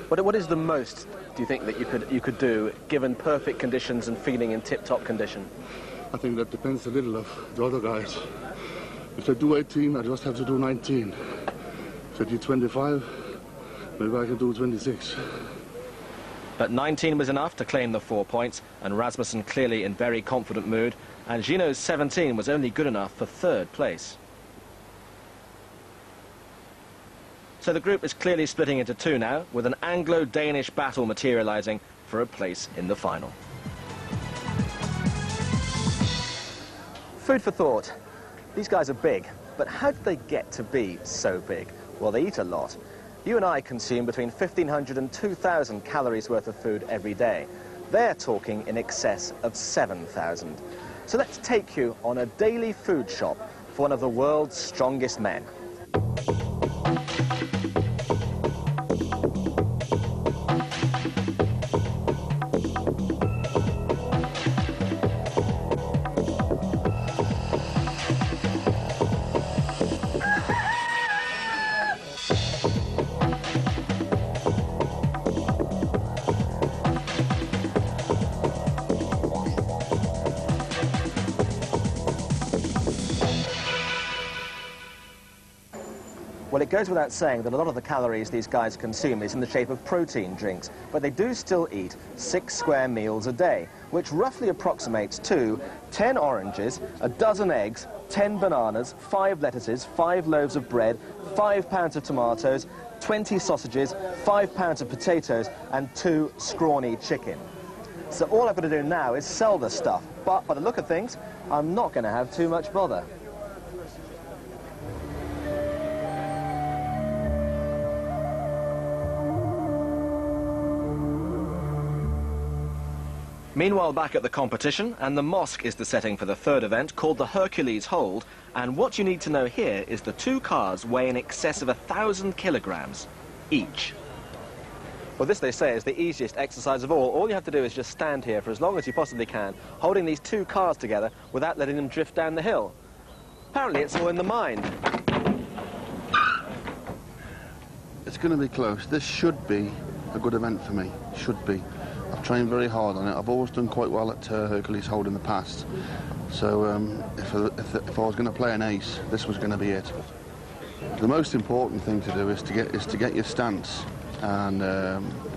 [SPEAKER 1] What is the most, do you think, that you could do, given perfect conditions and feeling in tip-top condition?
[SPEAKER 9] I think that depends a little of the other guys. If I do 18, I just have to do 19. If I do 25, maybe I can do 26.
[SPEAKER 1] But 19 was enough to claim the 4 points, and Rasmussen clearly in very confident mood, and Gino's 17 was only good enough for 3rd place. So the group is clearly splitting into 2 now, with an Anglo-Danish battle materialising for a place in the final. Food for thought. These guys are big, but how did they get to be so big? Well, they eat a lot. You and I consume between 1,500 and 2,000 calories worth of food every day. They're talking in excess of 7,000. So let's take you on a daily food shop for one of the world's strongest men. Well, it goes without saying that a lot of the calories these guys consume is in the shape of protein drinks, but they do still eat 6 square meals a day, which roughly approximates to 10 oranges, a dozen eggs, 10 bananas, 5 lettuces, 5 loaves of bread, 5 pounds of tomatoes, 20 sausages, 5 pounds of potatoes, and 2 scrawny chicken. So all I've got to do now is sell this stuff, but by the look of things, I'm not going to have too much bother. Meanwhile, back at the competition, and the mosque is the setting for the 3rd event, called the Hercules Hold, and what you need to know here is the 2 cars weigh in excess of 1,000 kilograms each. Well, this, they say, is the easiest exercise of all. All you have to do is just stand here for as long as you possibly can, holding these 2 cars together without letting them drift down the hill. Apparently, it's all in the mind.
[SPEAKER 9] It's going to be close. This should be a good event for me. Should be. I've trained very hard on it. I've always done quite well at Hercules Hold in the past. So if I was going to play an ace, this was going to be it. The most important thing to do is to get your stance and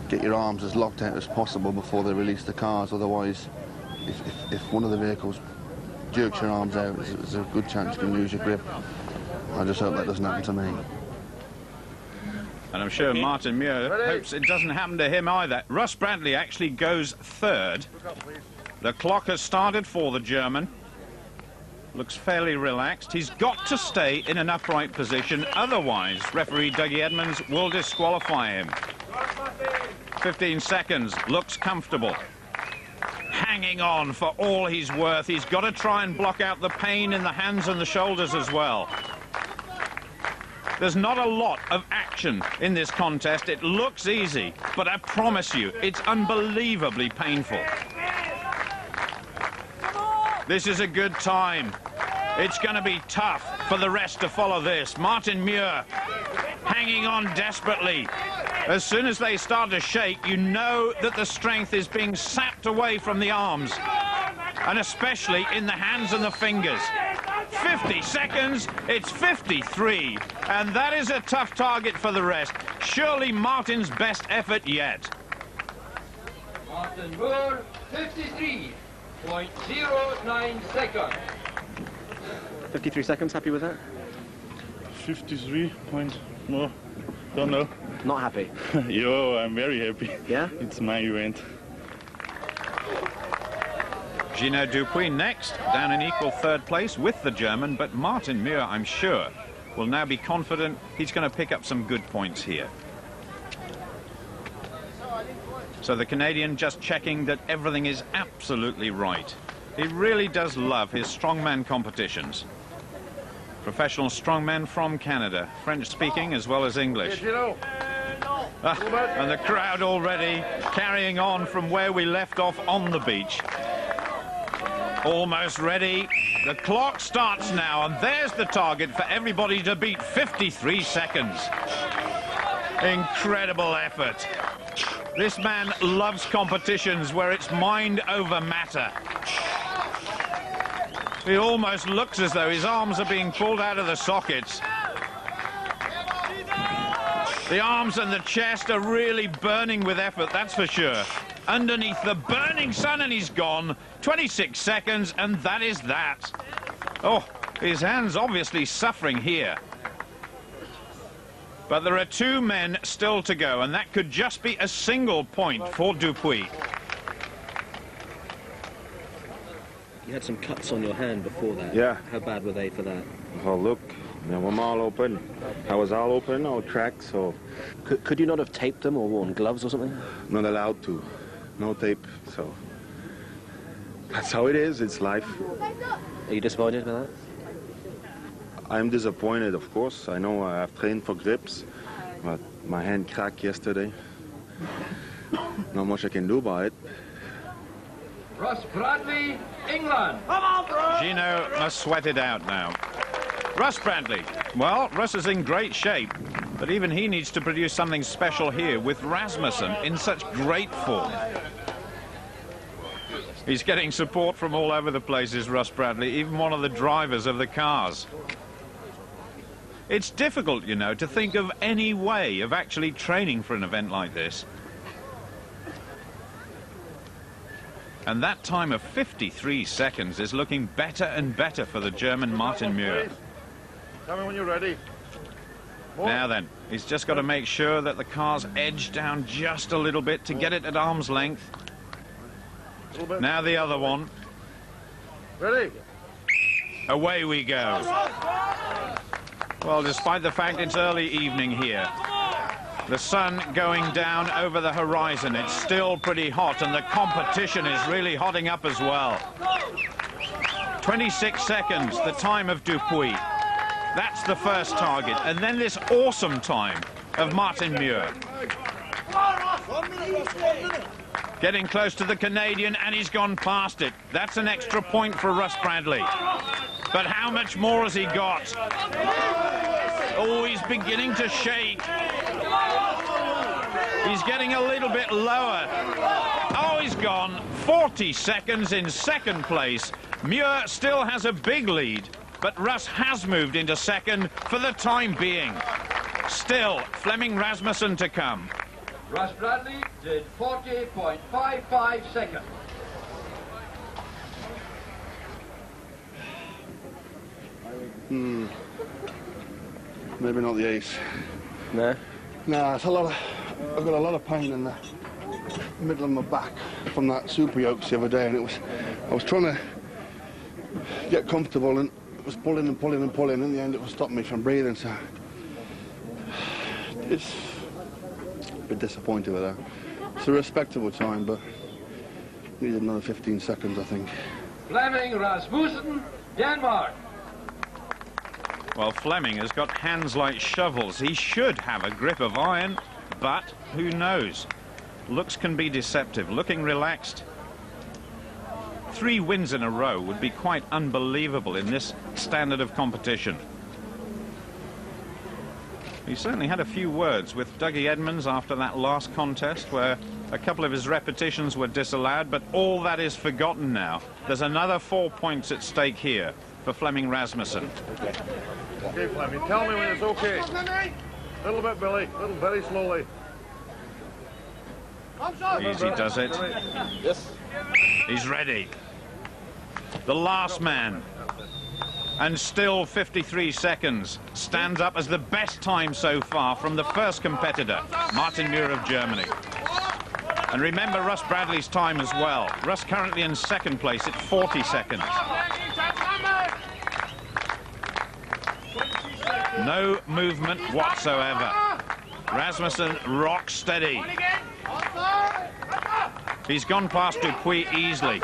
[SPEAKER 9] get your arms as locked out as possible before they release the cars. Otherwise, if one of the vehicles jerks your arms out, there's a good chance you can lose your grip. I just hope that doesn't happen to me.
[SPEAKER 5] And I'm sure Martin Muir hopes it doesn't happen to him either. Russ Bradley actually goes 3rd. The clock has started for the German. Looks fairly relaxed. He's got to stay in an upright position, otherwise referee Dougie Edmonds will disqualify him. 15 seconds, looks comfortable. Hanging on for all he's worth. He's got to try and block out the pain in the hands and the shoulders as well. There's not a lot of action in this contest. It looks easy, but I promise you, it's unbelievably painful. This is a good time. It's going to be tough for the rest to follow this. Martin Muir hanging on desperately. As soon as they start to shake, you know that the strength is being sapped away from the arms, and especially in the hands and the fingers. 50 seconds, it's 53, and that is a tough target for the rest. Surely Martin's best effort yet.
[SPEAKER 4] Martin Muir, 53.09 seconds.
[SPEAKER 1] 53 seconds, happy with that?
[SPEAKER 11] 53 point, no, don't know.
[SPEAKER 1] Not happy?
[SPEAKER 11] Yo, I'm very happy.
[SPEAKER 1] Yeah?
[SPEAKER 11] It's my event.
[SPEAKER 5] Gino Dupuis next, down in equal third place with the German, but Martin Muir, I'm sure, will now be confident he's going to pick up some good points here. So the Canadian just checking that everything is absolutely right. He really does love his strongman competitions. Professional strongmen from Canada, French-speaking as well as English. And the crowd already carrying on from where we left off on the beach. Almost ready. The clock starts now, and there's the target for everybody to beat 53 seconds. Incredible effort. This man loves competitions where it's mind over matter. It almost looks as though his arms are being pulled out of the sockets. The arms and the chest are really burning with effort, that's for sure. Underneath the burning sun, and he's gone. 26 seconds, and that is that. Oh, his hand's obviously suffering here. But there are two men still to go, and that could just be a single point for Dupuis.
[SPEAKER 1] You had some cuts on your hand before that.
[SPEAKER 10] Yeah.
[SPEAKER 1] How bad were they for that?
[SPEAKER 10] Well, look, I'm all open. I was all open, all track, so...
[SPEAKER 1] Could you not have taped them or worn gloves or something?
[SPEAKER 10] Not allowed to. No tape, so... That's how it is, it's life.
[SPEAKER 1] Are you disappointed with that?
[SPEAKER 10] I'm disappointed, of course. I know I've trained for grips, but my hand cracked yesterday. Not much I can do about it.
[SPEAKER 4] Russ Bradley, England.
[SPEAKER 5] Gino must sweat it out now. Russ Bradley. Well, Russ is in great shape, but even he needs to produce something special here with Rasmussen in such great form. He's getting support from all over the place, is Russ Bradley, even one of the drivers of the cars. It's difficult, you know, to think of any way of actually training for an event like this. And that time of 53 seconds is looking better and better for the German Martin Muir.
[SPEAKER 6] Tell me when you're ready.
[SPEAKER 5] Now then, he's just got to make sure that the car's edged down just a little bit to get it at arm's length. Now the other one.
[SPEAKER 6] Ready?
[SPEAKER 5] Away we go. Well, despite the fact it's early evening here, the sun going down over the horizon, it's still pretty hot, and the competition is really hotting up as well. 26 seconds, the time of Dupuis. That's the first target. And then this awesome time of Martin Muir. Getting close to the Canadian, and he's gone past it. That's an extra point for Russ Bradley. But how much more has he got? Oh, he's beginning to shake. He's getting a little bit lower. Oh, he's gone. 40 seconds in second place. Muir still has a big lead, but Russ has moved into second for the time being. Still, Flemming Rasmussen to come.
[SPEAKER 4] Russ Bradley did 40.55 seconds.
[SPEAKER 9] Maybe not the ace.
[SPEAKER 1] No?
[SPEAKER 9] Nah, it's a lot of... I've got a lot of pain in the middle of my back from that super yokes the other day, and I was trying to get comfortable, and it was pulling and pulling and pulling. In the end, it was stopping me from breathing. So it's a bit disappointed with that. It's a respectable time, but needed another 15 seconds, I think.
[SPEAKER 4] Flemming Rasmussen, Denmark.
[SPEAKER 5] Well, Flemming has got hands like shovels. He should have a grip of iron, but who knows? Looks can be deceptive. Looking relaxed. 3 wins in a row would be quite unbelievable in this standard of competition. He certainly had a few words with Dougie Edmonds after that last contest where a couple of his repetitions were disallowed, but all that is forgotten now. There's another 4 points at stake here for Flemming Rasmussen.
[SPEAKER 6] Okay, Flemming, tell me when it's okay. A little bit, Billy. A little, very slowly.
[SPEAKER 5] Easy does it.
[SPEAKER 6] Yes.
[SPEAKER 5] He's ready. The last man. And still 53 seconds. Stands up as the best time so far from the first competitor, Martin Muir of Germany. And remember Russ Bradley's time as well. Russ currently in second place at 40 seconds. No movement whatsoever. Rasmussen rock steady. He's gone past Dupuis easily.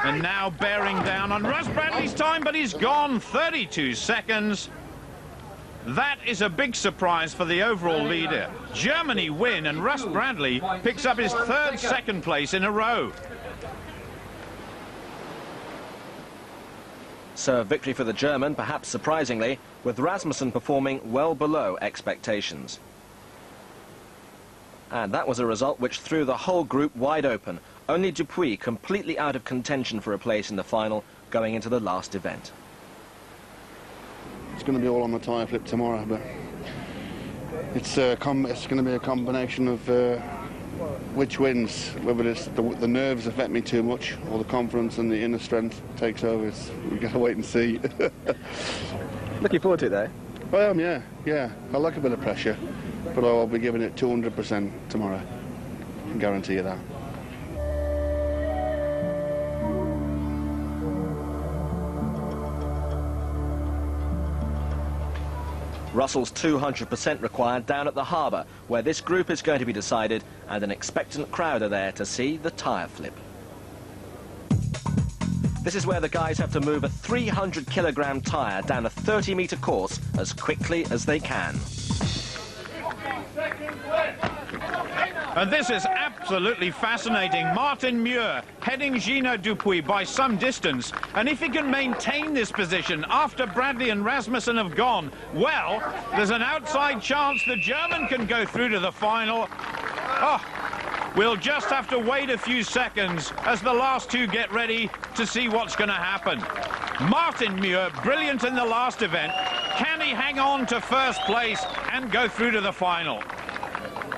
[SPEAKER 5] And now bearing down on Russ Bradley's time, but he's gone 32 seconds. That is a big surprise for the overall leader. Germany win, and Russ Bradley picks up his third second place in a row.
[SPEAKER 1] So a victory for the German, perhaps surprisingly, with Rasmussen performing well below expectations. And that was a result which threw the whole group wide open. Only Dupuis completely out of contention for a place in the final going into the last event.
[SPEAKER 9] It's going to be all on the tyre flip tomorrow, but it's going to be a combination of which wins, whether it's the nerves affect me too much or the confidence and the inner strength takes over. We've got to wait and see.
[SPEAKER 1] Looking forward to it, though.
[SPEAKER 9] I am, yeah. I like a bit of pressure, but I'll be giving it 200% tomorrow. I can guarantee you that.
[SPEAKER 1] Russell's 200% required down at the harbour, where this group is going to be decided, and an expectant crowd are there to see the tyre flip. This is where the guys have to move a 300-kilogram tyre down a 30-metre course as quickly as they can.
[SPEAKER 5] And this is absolutely fascinating. Martin Muir heading Gino Dupuis by some distance. And if he can maintain this position after Bradley and Rasmussen have gone, well, there's an outside chance the German can go through to the final. Oh, we'll just have to wait a few seconds as the last two get ready to see what's going to happen. Martin Muir, brilliant in the last event. Can he hang on to first place and go through to the final?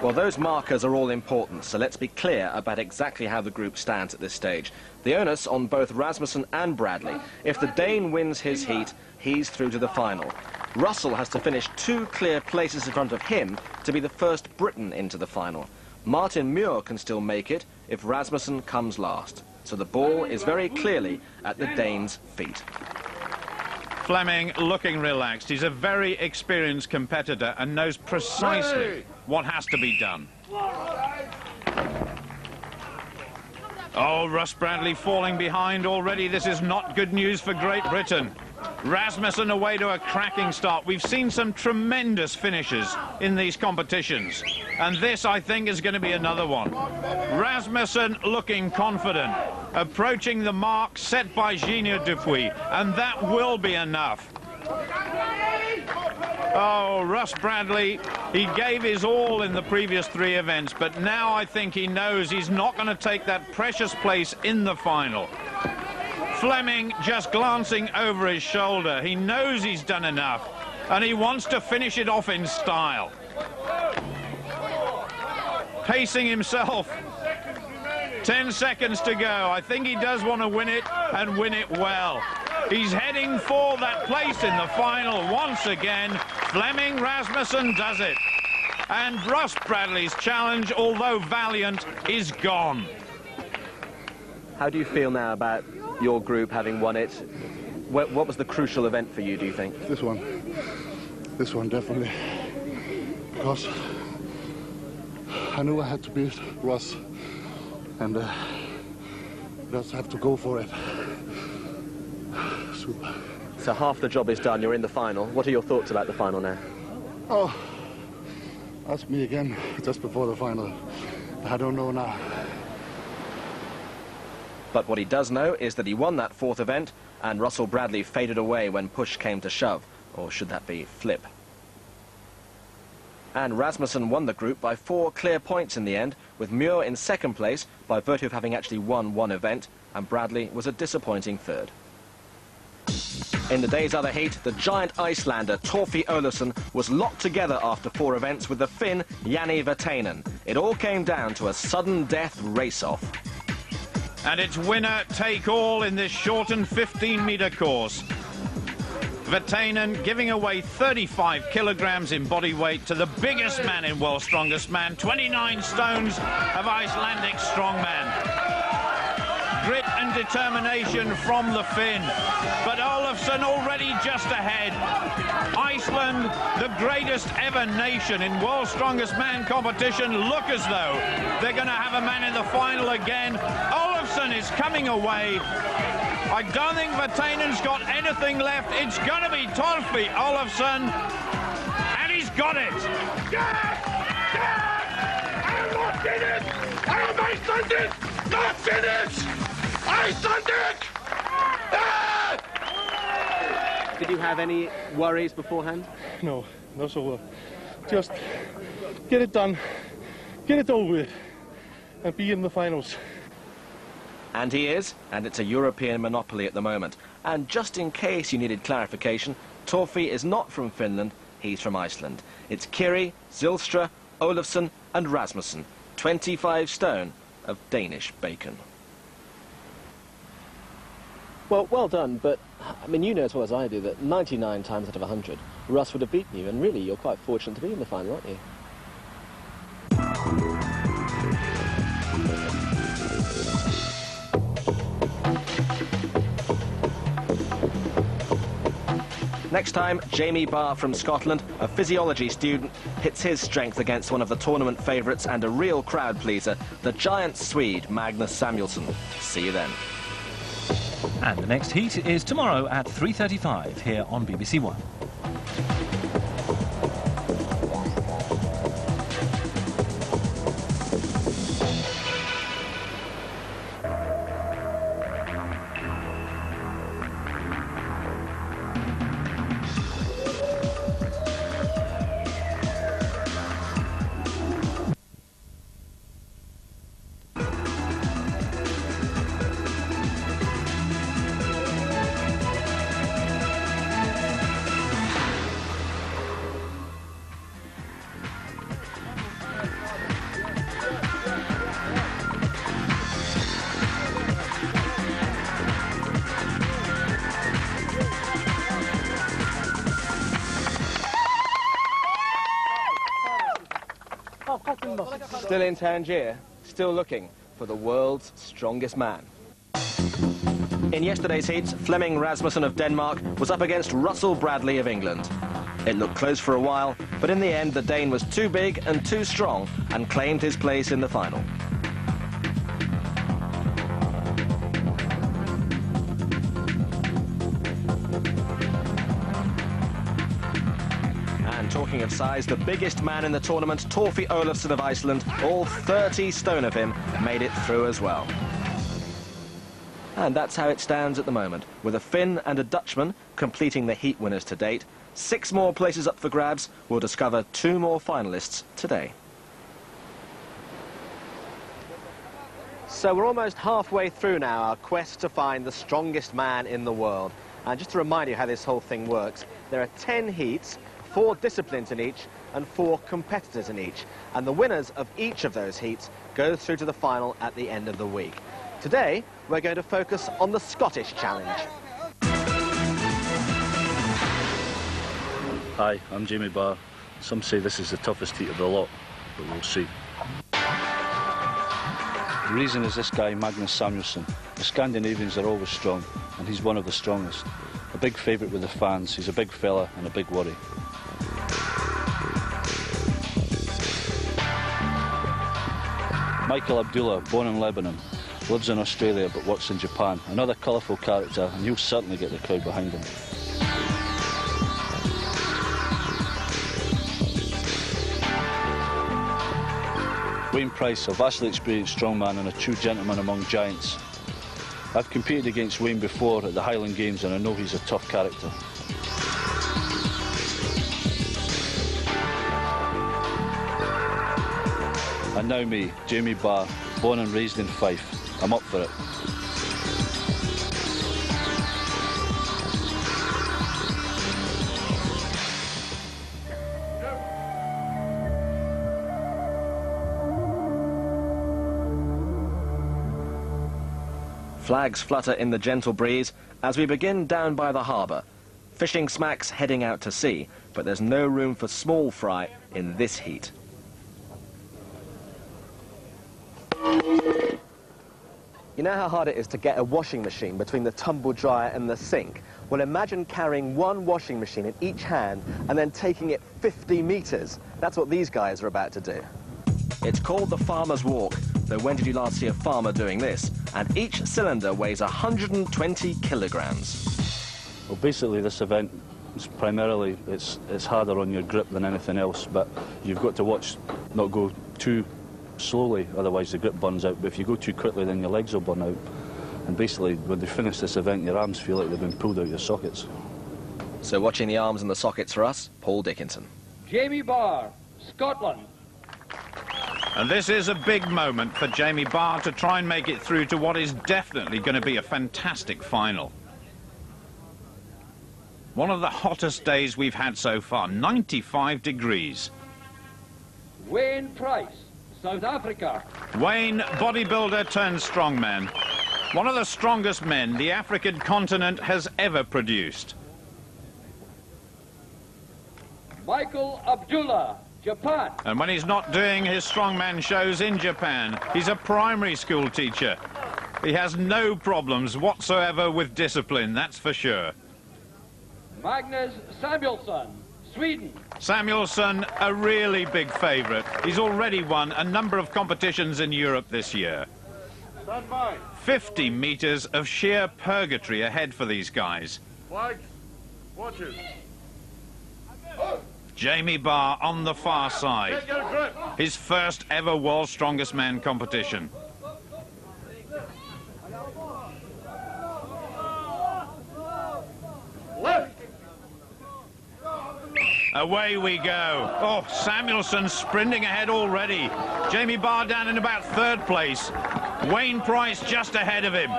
[SPEAKER 1] Well, those markers are all important, so let's be clear about exactly how the group stands at this stage. The onus on both Rasmussen and Bradley. If the Dane wins his heat, he's through to the final. Russell has to finish 2 clear places in front of him to be the first Briton into the final. Martin Muir can still make it if Rasmussen comes last. So the ball is very clearly at the Dane's feet.
[SPEAKER 5] Flemming looking relaxed. He's a very experienced competitor and knows precisely what has to be done. Oh, Russ Bradley falling behind already. This is not good news for Great Britain. Rasmussen away to a cracking start. We've seen some tremendous finishes in these competitions, and this, I think, is going to be another one. Rasmussen looking confident, approaching the mark set by Gino Dupuis, and that will be enough. Oh, Russ Bradley, he gave his all in the previous 3 events, but now I think he knows he's not going to take that precious place in the final. Flemming just glancing over his shoulder. He knows he's done enough, and he wants to finish it off in style. Pacing himself. 10 seconds to go. I think he does want to win it, and win it well. He's heading for that place in the final once again. Flemming Rasmussen does it. And Russ Bradley's challenge, although valiant, is gone.
[SPEAKER 1] How do you feel now about your group, having won it. What was the crucial event for you, do you think?
[SPEAKER 9] This one definitely, because I knew I had to beat Russ, and just have to go for it. Super.
[SPEAKER 1] So half the job is done, you're in the final. What are your thoughts about the final now?
[SPEAKER 9] Oh, ask me again just before the final. I don't know now.
[SPEAKER 1] But what he does know is that he won that fourth event, and Russell Bradley faded away when push came to shove. Or should that be flip? And Rasmussen won the group by 4 clear points in the end, with Muir in second place by virtue of having actually won one event, and Bradley was a disappointing third. In the day's other heat, the giant Icelander Torfi Olafsson was locked together after 4 events with the Finn Jani Vatanen. It all came down to a sudden death race-off.
[SPEAKER 5] And it's winner take all in this shortened 15-metre course. Vatanen giving away 35 kilograms in body weight to the biggest man in World's Strongest Man, 29 stones of Icelandic strongman. Grit and determination from the Finn, but Olafsson already just ahead. Iceland, the greatest ever nation in World's Strongest Man competition, look as though they're going to have a man in the final again. Olafsson is coming away. I don't think Vatanen's got anything left. It's going to be Torfi Olafsson, and he's got it.
[SPEAKER 6] Yes! Yes! I am not finished! I am Icelandic! Not finished! Icelandic! Ah!
[SPEAKER 1] Did you have any worries beforehand?
[SPEAKER 9] No, not so. Just get it done, get it over with, and be in the finals.
[SPEAKER 1] And he is, and it's a European monopoly at the moment. And just in case you needed clarification, Torfi is not from Finland, he's from Iceland. It's Kiri, Zijlstra, Olafsson and Rasmussen, 25 stone of Danish bacon. Well, well done, but, I mean, you know as well as I do that 99 times out of 100, Russ would have beaten you, and really, you're quite fortunate to be in the final, aren't you? Next time, Jamie Barr from Scotland, a physiology student, hits his strength against one of the tournament favourites and a real crowd pleaser, the giant Swede, Magnus Samuelsson. See you then.
[SPEAKER 12] And the next heat is tomorrow at 3:35 here on BBC One.
[SPEAKER 1] Still in Tangier, still looking for the world's strongest man. In yesterday's heats, Flemming Rasmussen of Denmark was up against Russell Bradley of England. It looked close for a while, but in the end the Dane was too big and too strong and claimed his place in the final. Talking of size, the biggest man in the tournament, Torfi Olafsson of Iceland, all 30 stone of him, made it through as well. And that's how it stands at the moment, with a Finn and a Dutchman completing the heat winners to date. 6 more places up for grabs. We'll discover 2 more finalists today. So we're almost halfway through now, our quest to find the strongest man in the world. And just to remind you how this whole thing works, there are 10 heats, 4 disciplines in each and 4 competitors in each, and the winners of each of those heats go through to the final at the end of the week. Today we're going to focus on the Scottish Challenge.
[SPEAKER 11] Hi, I'm Jamie Barr. Some say this is the toughest heat of the lot, but we'll see. The reason is this guy, Magnus Samuelsson. The Scandinavians are always strong, and he's one of the strongest. A big favourite with the fans. He's a big fella and a big worry. Michael Abdullah, born in Lebanon, lives in Australia but works in Japan. Another colourful character, and he'll certainly get the crowd behind him. Wayne Price, a vastly experienced strongman and a true gentleman among giants. I've competed against Wayne before at the Highland Games, and I know he's a tough character. And now me, Jamie Barr, born and raised in Fife. I'm up for it.
[SPEAKER 1] Flags flutter in the gentle breeze as we begin down by the harbour. Fishing smacks heading out to sea, but there's no room for small fry in this heat. You know how hard it is to get a washing machine between the tumble dryer and the sink? Well, imagine carrying one washing machine in each hand and then taking it 50 metres. That's what these guys are about to do. It's called the Farmer's Walk, though when did you last see a farmer doing this? And each cylinder weighs 120 kilograms.
[SPEAKER 11] Well, basically this event is primarily, it's harder on your grip than anything else, but you've got to watch not go too slowly, otherwise the grip burns out. But if you go too quickly, then your legs will burn out. And basically, when they finish this event, your arms feel like they've been pulled out of your sockets.
[SPEAKER 1] So watching the arms and the sockets for us, Paul Dickinson.
[SPEAKER 4] Jamie Barr, Scotland.
[SPEAKER 5] And this is a big moment for Jamie Barr to try and make it through to what is definitely going to be a fantastic final. One of the hottest days we've had so far, 95 degrees.
[SPEAKER 4] Wayne Price, South Africa.
[SPEAKER 5] Wayne, bodybuilder turned strongman. One of the strongest men the African continent has ever produced.
[SPEAKER 4] Michael Abdullah, Japan.
[SPEAKER 5] And when he's not doing his strongman shows in Japan, he's a primary school teacher. He has no problems whatsoever with discipline, that's for sure.
[SPEAKER 4] Magnus Samuelsson, Sweden.
[SPEAKER 5] Samuelsson, a really big favourite. He's already won a number of competitions in Europe this year. 50 metres of sheer purgatory ahead for these guys.
[SPEAKER 6] Flags, watch it.
[SPEAKER 5] Jamie Barr on the far side. His first ever World's Strongest Man competition.
[SPEAKER 6] Left.
[SPEAKER 5] Away we go. Oh, Samuelsson sprinting ahead already. Jamie Barr down in about third place. Wayne Price just ahead of him.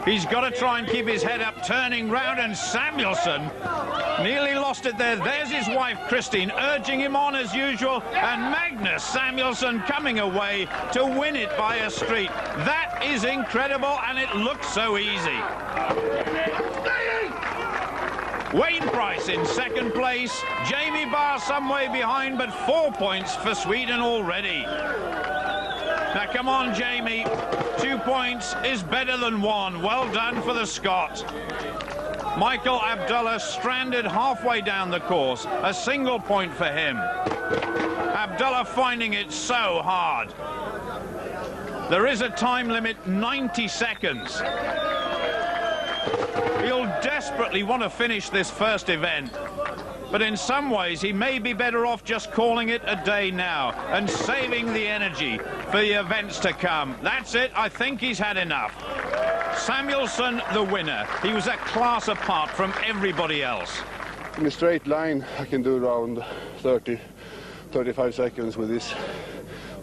[SPEAKER 5] He's got to try and keep his head up, turning round, and Samuelsson nearly lost it there. There's his wife, Christine, urging him on as usual, and Magnus Samuelsson coming away to win it by a street. That is incredible, and it looks so easy. Wayne Price in second place, Jamie Barr some way behind, but 4 points for Sweden already. Now come on, Jamie, 2 points is better than 1. Well done for the Scot. Michael Abdullah stranded halfway down the course, a single point for him. Abdullah finding it so hard. There is a time limit, 90 seconds. He'll desperately want to finish this first event, but in some ways he may be better off just calling it a day now and saving the energy for the events to come. That's it, I think he's had enough. Samuelsson, the winner. He was a class apart from everybody else.
[SPEAKER 9] In a straight line, I can do around 30, 35 seconds with this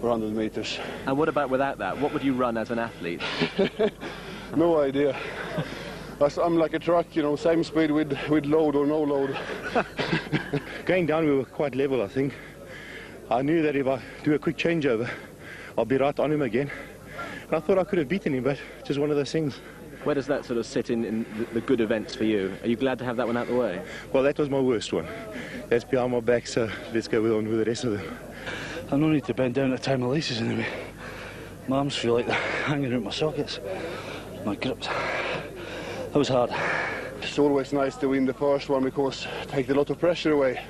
[SPEAKER 9] 100 meters.
[SPEAKER 1] And what about without that? What would you run as an athlete?
[SPEAKER 9] No idea. I'm like a truck, you know, same speed with load or no load.
[SPEAKER 13] Going down, we were quite level, I think. I knew that if I do a quick changeover, I'll be right on him again. And I thought I could have beaten him, but just one of those things.
[SPEAKER 1] Where does that sort of sit in the good events for you? Are you glad to have that one out of the way?
[SPEAKER 13] Well, that was my worst one. That's behind my back, so let's go on with the rest of them.
[SPEAKER 11] I no need to bend down to tie my laces anyway. My arms feel like they're hanging out my sockets. My grips. That was hard.
[SPEAKER 9] It's always nice to win the first one because it takes a lot of pressure away.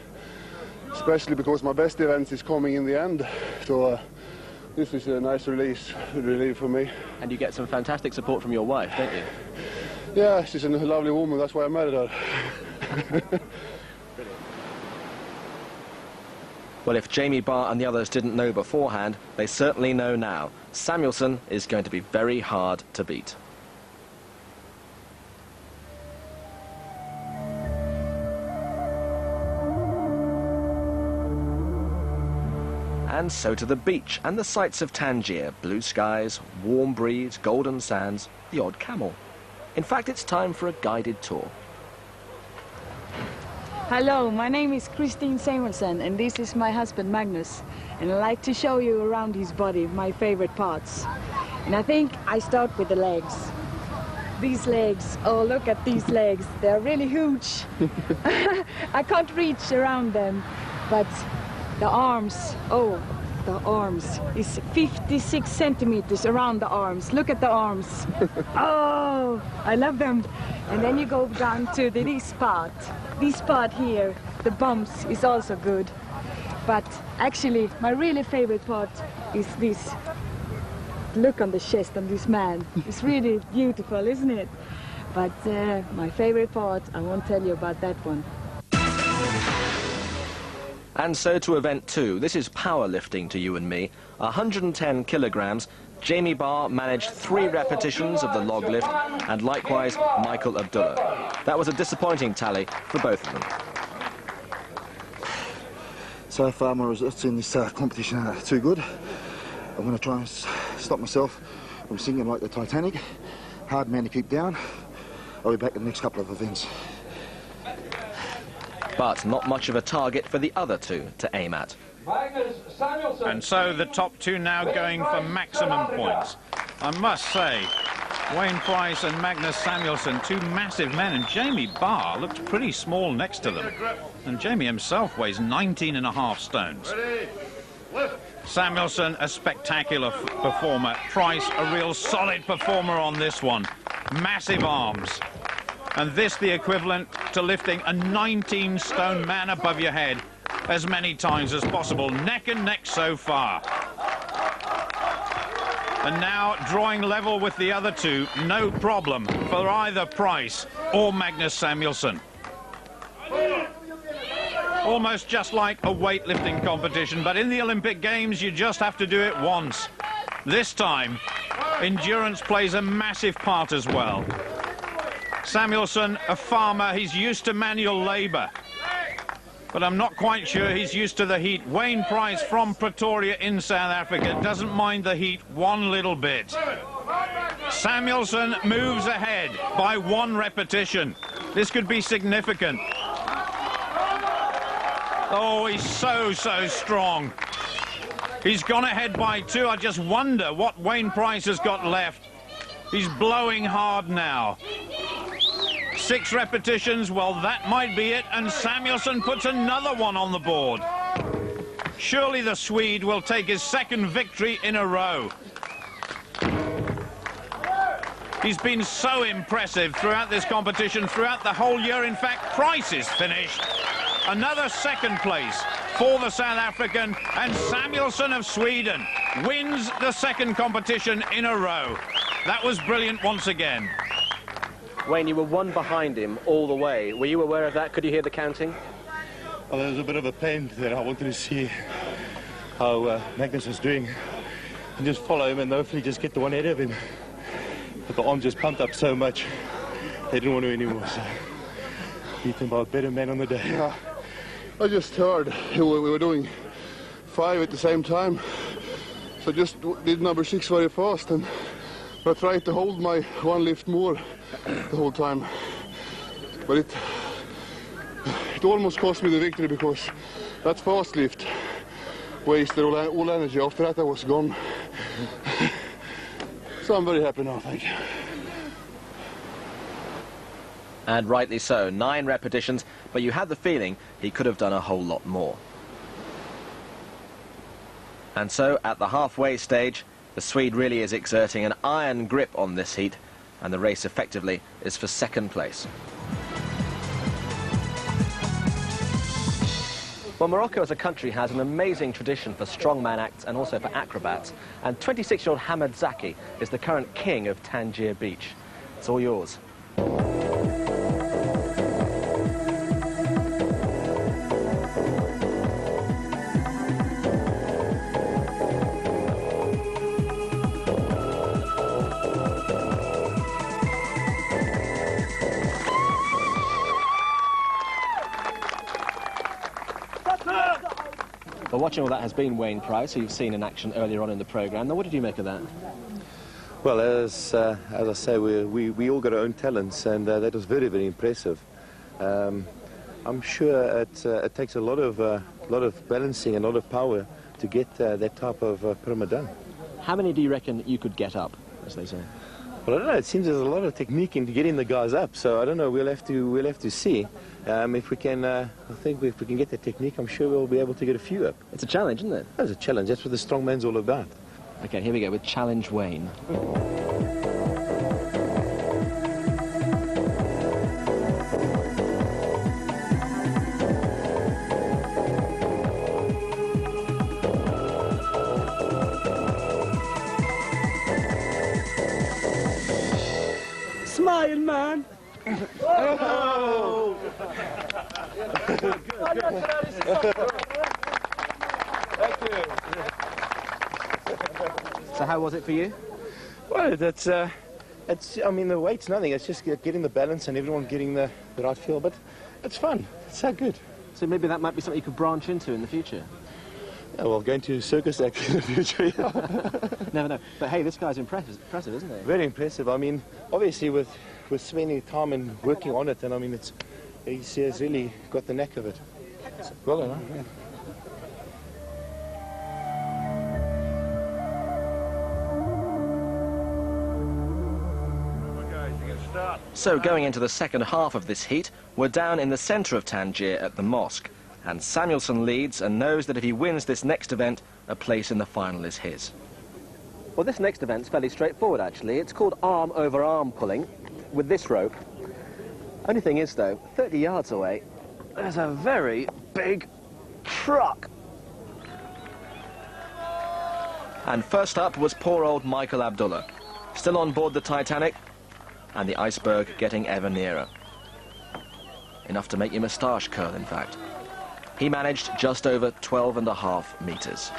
[SPEAKER 9] Especially because my best events is coming in the end. So this is a nice relief for me.
[SPEAKER 1] And you get some fantastic support from your wife, don't you?
[SPEAKER 9] Yeah, she's a lovely woman, that's why I married her.
[SPEAKER 1] Well, if Jamie Barr and the others didn't know beforehand, they certainly know now. Samuelsson is going to be very hard to beat. And so to the beach and the sights of Tangier. Blue skies, warm breeze, golden sands, the odd camel. In fact, it's time for a guided tour.
[SPEAKER 14] Hello, my name is Magnus Samuelsson and this is my husband Magnus. And I'd like to show you around his body, my favorite parts. And I think I start with the legs. These legs, oh look at these legs, they're really huge. I can't reach around them, but the arms, oh, the arms is 56 centimeters around the arms. Look at the arms. Oh, I love them. And then you go down to this part. This part here, the bumps is also good. But actually, my really favorite part is this. Look on the chest of this man. It's really beautiful, isn't it? But my favorite part, I won't tell you about that one.
[SPEAKER 1] And so to event 2. This is powerlifting to you and me. 110 kilograms. Jamie Barr managed 3 repetitions of the log lift, and likewise Michael Abdullah. That was a disappointing tally for both of them.
[SPEAKER 15] So far my results in this competition are too good. I'm going to try and stop myself from sinking like the Titanic. Hard man to keep down. I'll be back in the next couple of events.
[SPEAKER 1] But not much of a target for the other 2 to aim at.
[SPEAKER 4] Magnus Samuelsson.
[SPEAKER 5] And so the top 2 now going for maximum points. I must say, Wayne Price and Magnus Samuelsson, 2 massive men, and Jamie Barr looked pretty small next to them. And Jamie himself weighs 19.5 stones. Samuelsson, a spectacular performer. Price, a real solid performer on this one. Massive arms. And this the equivalent to lifting a 19-stone man above your head as many times as possible. Neck and neck so far. And now drawing level with the other 2, no problem for either Price or Magnus Samuelsson. Almost just like a weightlifting competition, but in the Olympic Games you just have to do it once. This time, endurance plays a massive part as well. Samuelsson, a farmer, he's used to manual labour. But I'm not quite sure he's used to the heat. Wayne Price from Pretoria in South Africa doesn't mind the heat one little bit. Samuelsson moves ahead by 1 repetition. This could be significant. Oh, he's so strong. He's gone ahead by 2. I just wonder what Wayne Price has got left. He's blowing hard now. 6 repetitions, well, that might be it, and Samuelsson puts another one on the board. Surely the Swede will take his 2nd victory in a row. He's been so impressive throughout this competition, throughout the whole year. In fact, Price is finished. Another 2nd place for the South African, and Samuelsson of Sweden wins the 2nd competition in a row. That was brilliant once again.
[SPEAKER 1] Wayne, you were 1 behind him all the way. Were you aware of that? Could you hear the counting?
[SPEAKER 13] Well, there was a bit of a pain there. I wanted to see how Magnus was doing and just follow him and hopefully just get the one ahead of him. But the arm just pumped up so much, they didn't want to anymore. So beaten by a better man on the day.
[SPEAKER 9] Yeah, I just heard we were doing 5 at the same time. So I just did number 6 very fast, and I tried to hold my 1 lift more the whole time. But it almost cost me the victory because that fast lift wasted all energy. After that I was gone. So I'm very happy now, thank you.
[SPEAKER 1] And rightly so, 9 repetitions, but you had the feeling he could have done a whole lot more. And so, at the halfway stage, the Swede really is exerting an iron grip on this heat, and the race effectively is for second place. Well, Morocco as a country has an amazing tradition for strongman acts and also for acrobats, and 26-year-old Hamad Zaki is the current king of Tangier Beach. It's all yours. Well, watching all that has been Wayne Price, who you've seen in action earlier on in the programme. Now, what did you make of that?
[SPEAKER 16] Well, as I say, we all got our own talents, and that was very, very impressive. I'm sure it takes a lot of balancing and a lot of power to get that type of pyramid done. How many do you reckon you could get up, as they say? Well, I don't know. It seems there's a lot of technique in getting the guys up, so I don't know. We'll have to see. If we can, I think if we can get that technique, I'm sure we'll be able to get a few up. It's a challenge, isn't it? It's a challenge. That's what the strongman's all about. Okay, here we go with Challenge Wayne.
[SPEAKER 17] Smile, man. Oh.
[SPEAKER 16] Thank you.
[SPEAKER 1] So how was it for you?
[SPEAKER 16] Well, I mean, the weight's nothing. It's just getting the balance and everyone getting the right feel. But it's fun. It's so good.
[SPEAKER 1] So maybe that might be something you could branch into in the future.
[SPEAKER 16] Yeah, well, going to circus act in the future. Yeah.
[SPEAKER 1] Never know. But hey, this guy's impressive, isn't he?
[SPEAKER 16] Very impressive. I mean, obviously with spending time and working on it, and I mean, he has really got the knack of it. So, well done, huh? Yeah.
[SPEAKER 1] So going into the second half of this heat, we're down in the centre of Tangier at the mosque, and Samuelsson leads and knows that if he wins this next event, a place in the final is his. Well, this next event's fairly straightforward, actually. It's called arm-over-arm pulling with this rope. Only thing is, though, 30 yards away, there's a very big truck. And first up was poor old Michael Abdullah, still on board the Titanic, and the iceberg getting ever nearer. Enough to make your moustache curl, in fact. He managed just over 12.5 metres.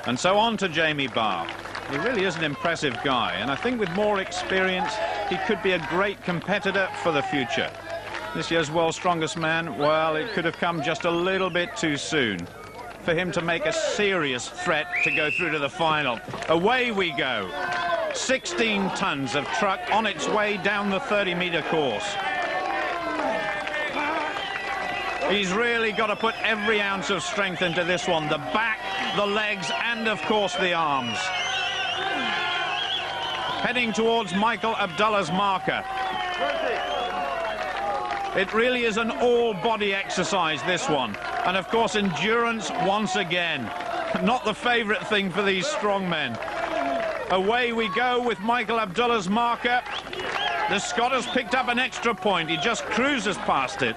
[SPEAKER 5] And so on to Jamie Barr. He really is an impressive guy, and I think with more experience, he could be a great competitor for the future. This year's World's Strongest Man, well, it could have come just a little bit too soon for him to make a serious threat to go through to the final. Away we go. 16 tons of truck on its way down the 30-metre course. He's really got to put every ounce of strength into this one. The back, the legs, and of course the arms. Heading towards Michael Abdullah's marker. It really is an all-body exercise, this one. And of course endurance once again. Not the favourite thing for these strong men. Away we go with Michael Abdullah's marker. The Scot has picked up an extra point. He just cruises past it.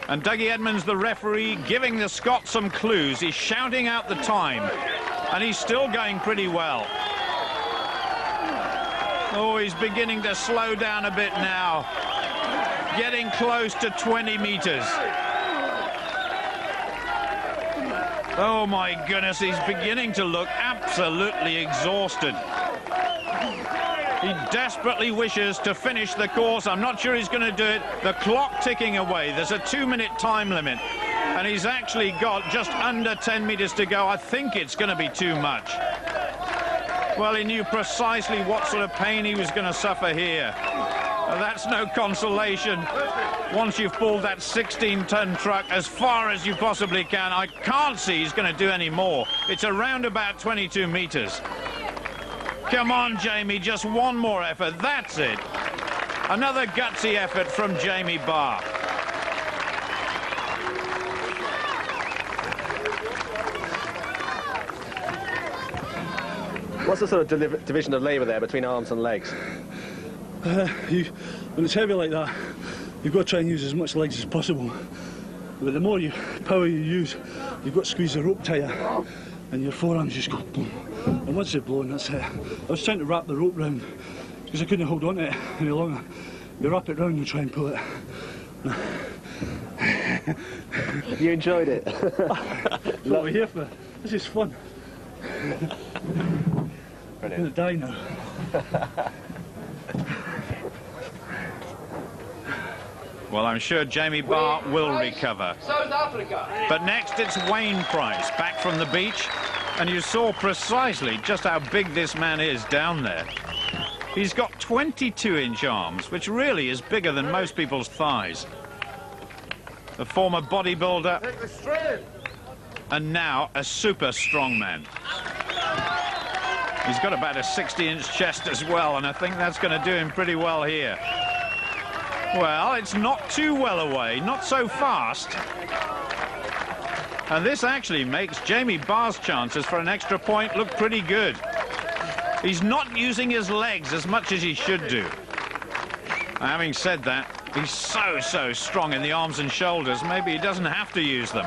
[SPEAKER 5] And Dougie Edmonds, the referee, giving the Scot some clues. He's shouting out the time. And he's still going pretty well. Oh, he's beginning to slow down a bit now. Getting close to 20 metres. Oh, my goodness, he's beginning to look absolutely exhausted. He desperately wishes to finish the course. I'm not sure he's going to do it. The clock ticking away. There's a 2-minute time limit. And he's actually got just under 10 metres to go. I think it's going to be too much. Well, he knew precisely what sort of pain he was going to suffer here. That's no consolation. Once you've pulled that 16-ton truck as far as you possibly can, I can't see he's going to do any more. It's around about 22 metres. Come on, Jamie, just one more effort. That's it. Another gutsy effort from Jamie Barr.
[SPEAKER 1] What's the sort of division of labour there between arms and legs?
[SPEAKER 7] When it's heavy like that, you've got to try and use as much legs as possible. But the more power you use, you've got to squeeze the rope tighter, and your forearms just go boom. And once they're blown, that's it. I was trying to wrap the rope round because I couldn't hold on to it any longer. You wrap it round and try and pull it.
[SPEAKER 1] You enjoyed it?
[SPEAKER 7] That's what we're here for. This is fun. I'm going to die now.
[SPEAKER 5] Well, I'm sure Jamie Barr will recover.
[SPEAKER 4] South Africa.
[SPEAKER 5] But next it's Wayne Price, back from the beach. And you saw precisely just how big this man is down there. He's got 22-inch arms, which really is bigger than most people's thighs. A former bodybuilder, and now a super strongman. He's got about a 60-inch chest as well, and I think that's going to do him pretty well here. Well, it's not too well away, not so fast. And this actually makes Jamie Barr's chances for an extra point look pretty good. He's not using his legs as much as he should do. Having said that, he's so strong in the arms and shoulders, maybe he doesn't have to use them.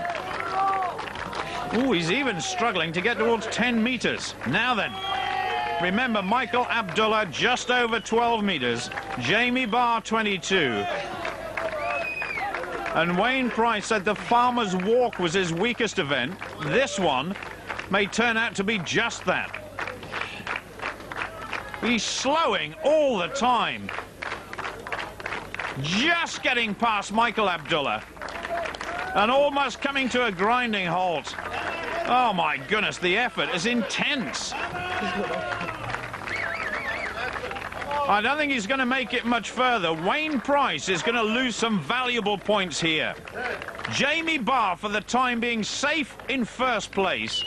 [SPEAKER 5] Ooh, he's even struggling to get towards 10 meters. Now then, remember, Michael Abdullah just over 12 meters, Jamie Barr 22. And Wayne Price said the farmer's walk was his weakest event. This one may turn out to be just that. He's slowing all the time. Just getting past Michael Abdullah. And almost coming to a grinding halt. Oh my goodness, the effort is intense. I don't think he's going to make it much further. Wayne Price is going to lose some valuable points here. Jamie Barr, for the time being, safe in first place.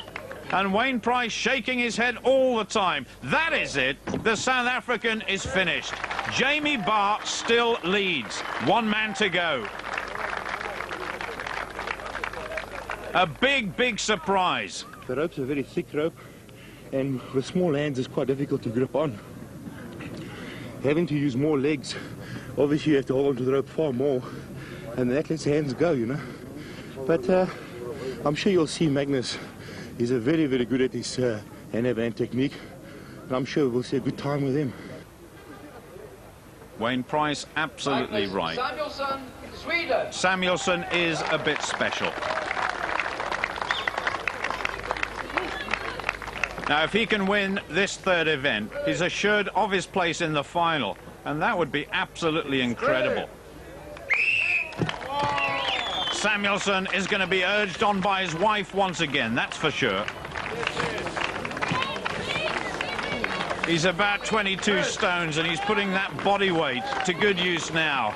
[SPEAKER 5] And Wayne Price shaking his head all the time. That is it. The South African is finished. Jamie Barr still leads. One man to go. A big surprise.
[SPEAKER 13] The rope's a very thick rope, and with small hands it's quite difficult to grip on. Having to use more legs, obviously you have to hold onto the rope far more, and that lets the hands go, you know. But I'm sure you'll see Magnus. He's a very good at his hand-to-hand technique, and I'm sure we'll see a good time with him.
[SPEAKER 5] Wayne Price, absolutely right.
[SPEAKER 4] Samuelsson, Sweden.
[SPEAKER 5] Samuelsson is a bit special. Now, if he can win this third event, he's assured of his place in the final, and that would be absolutely incredible. Samuelsson is going to be urged on by his wife once again, that's for sure. He's about 22 stones, and he's putting that body weight to good use now.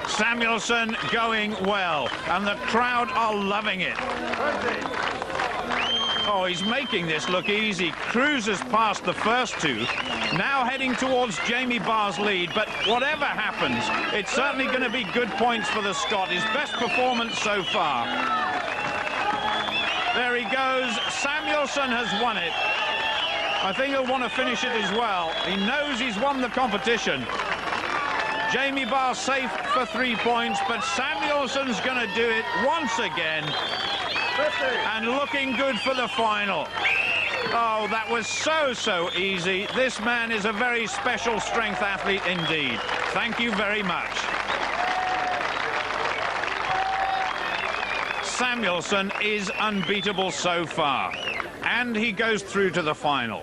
[SPEAKER 5] Samuelsson going well, and the crowd are loving it. Oh, he's making this look easy. Cruises past the first two, now heading towards Jamie Barr's lead, but whatever happens, it's certainly going to be good points for the Scot. His best performance so far. There he goes. Samuelsson has won it. I think he'll want to finish it as well. He knows he's won the competition. Jamie Barr safe for 3 points, but Samuelsson's going to do it once again. And looking good for the final. Oh, that was so easy. This man is a very special strength athlete indeed. Thank you very much. Samuelsson is unbeatable so far. And he goes through to the final.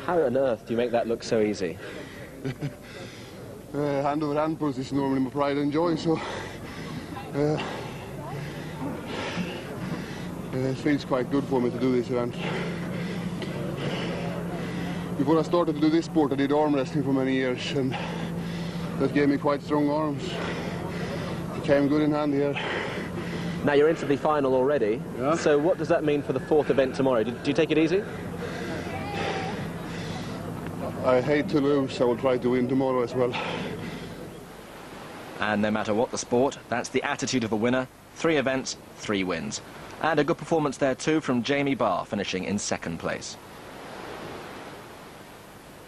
[SPEAKER 1] How on earth do you make that look so easy?
[SPEAKER 2] Hand-over-hand pulls is normally my pride and joy, so it feels quite good for me to do this event. Before I started to do this sport, I did arm wrestling for many years, and that gave me quite strong arms. It came good in hand here.
[SPEAKER 1] Now you're into the final already,
[SPEAKER 2] yeah.
[SPEAKER 1] So what does that mean for the fourth event tomorrow? Do you take it easy?
[SPEAKER 2] I hate to lose. I will try to win tomorrow as well.
[SPEAKER 1] And no matter what the sport, that's the attitude of a winner. 3 events, 3 wins. And a good performance there too from Jamie Barr, finishing in second place.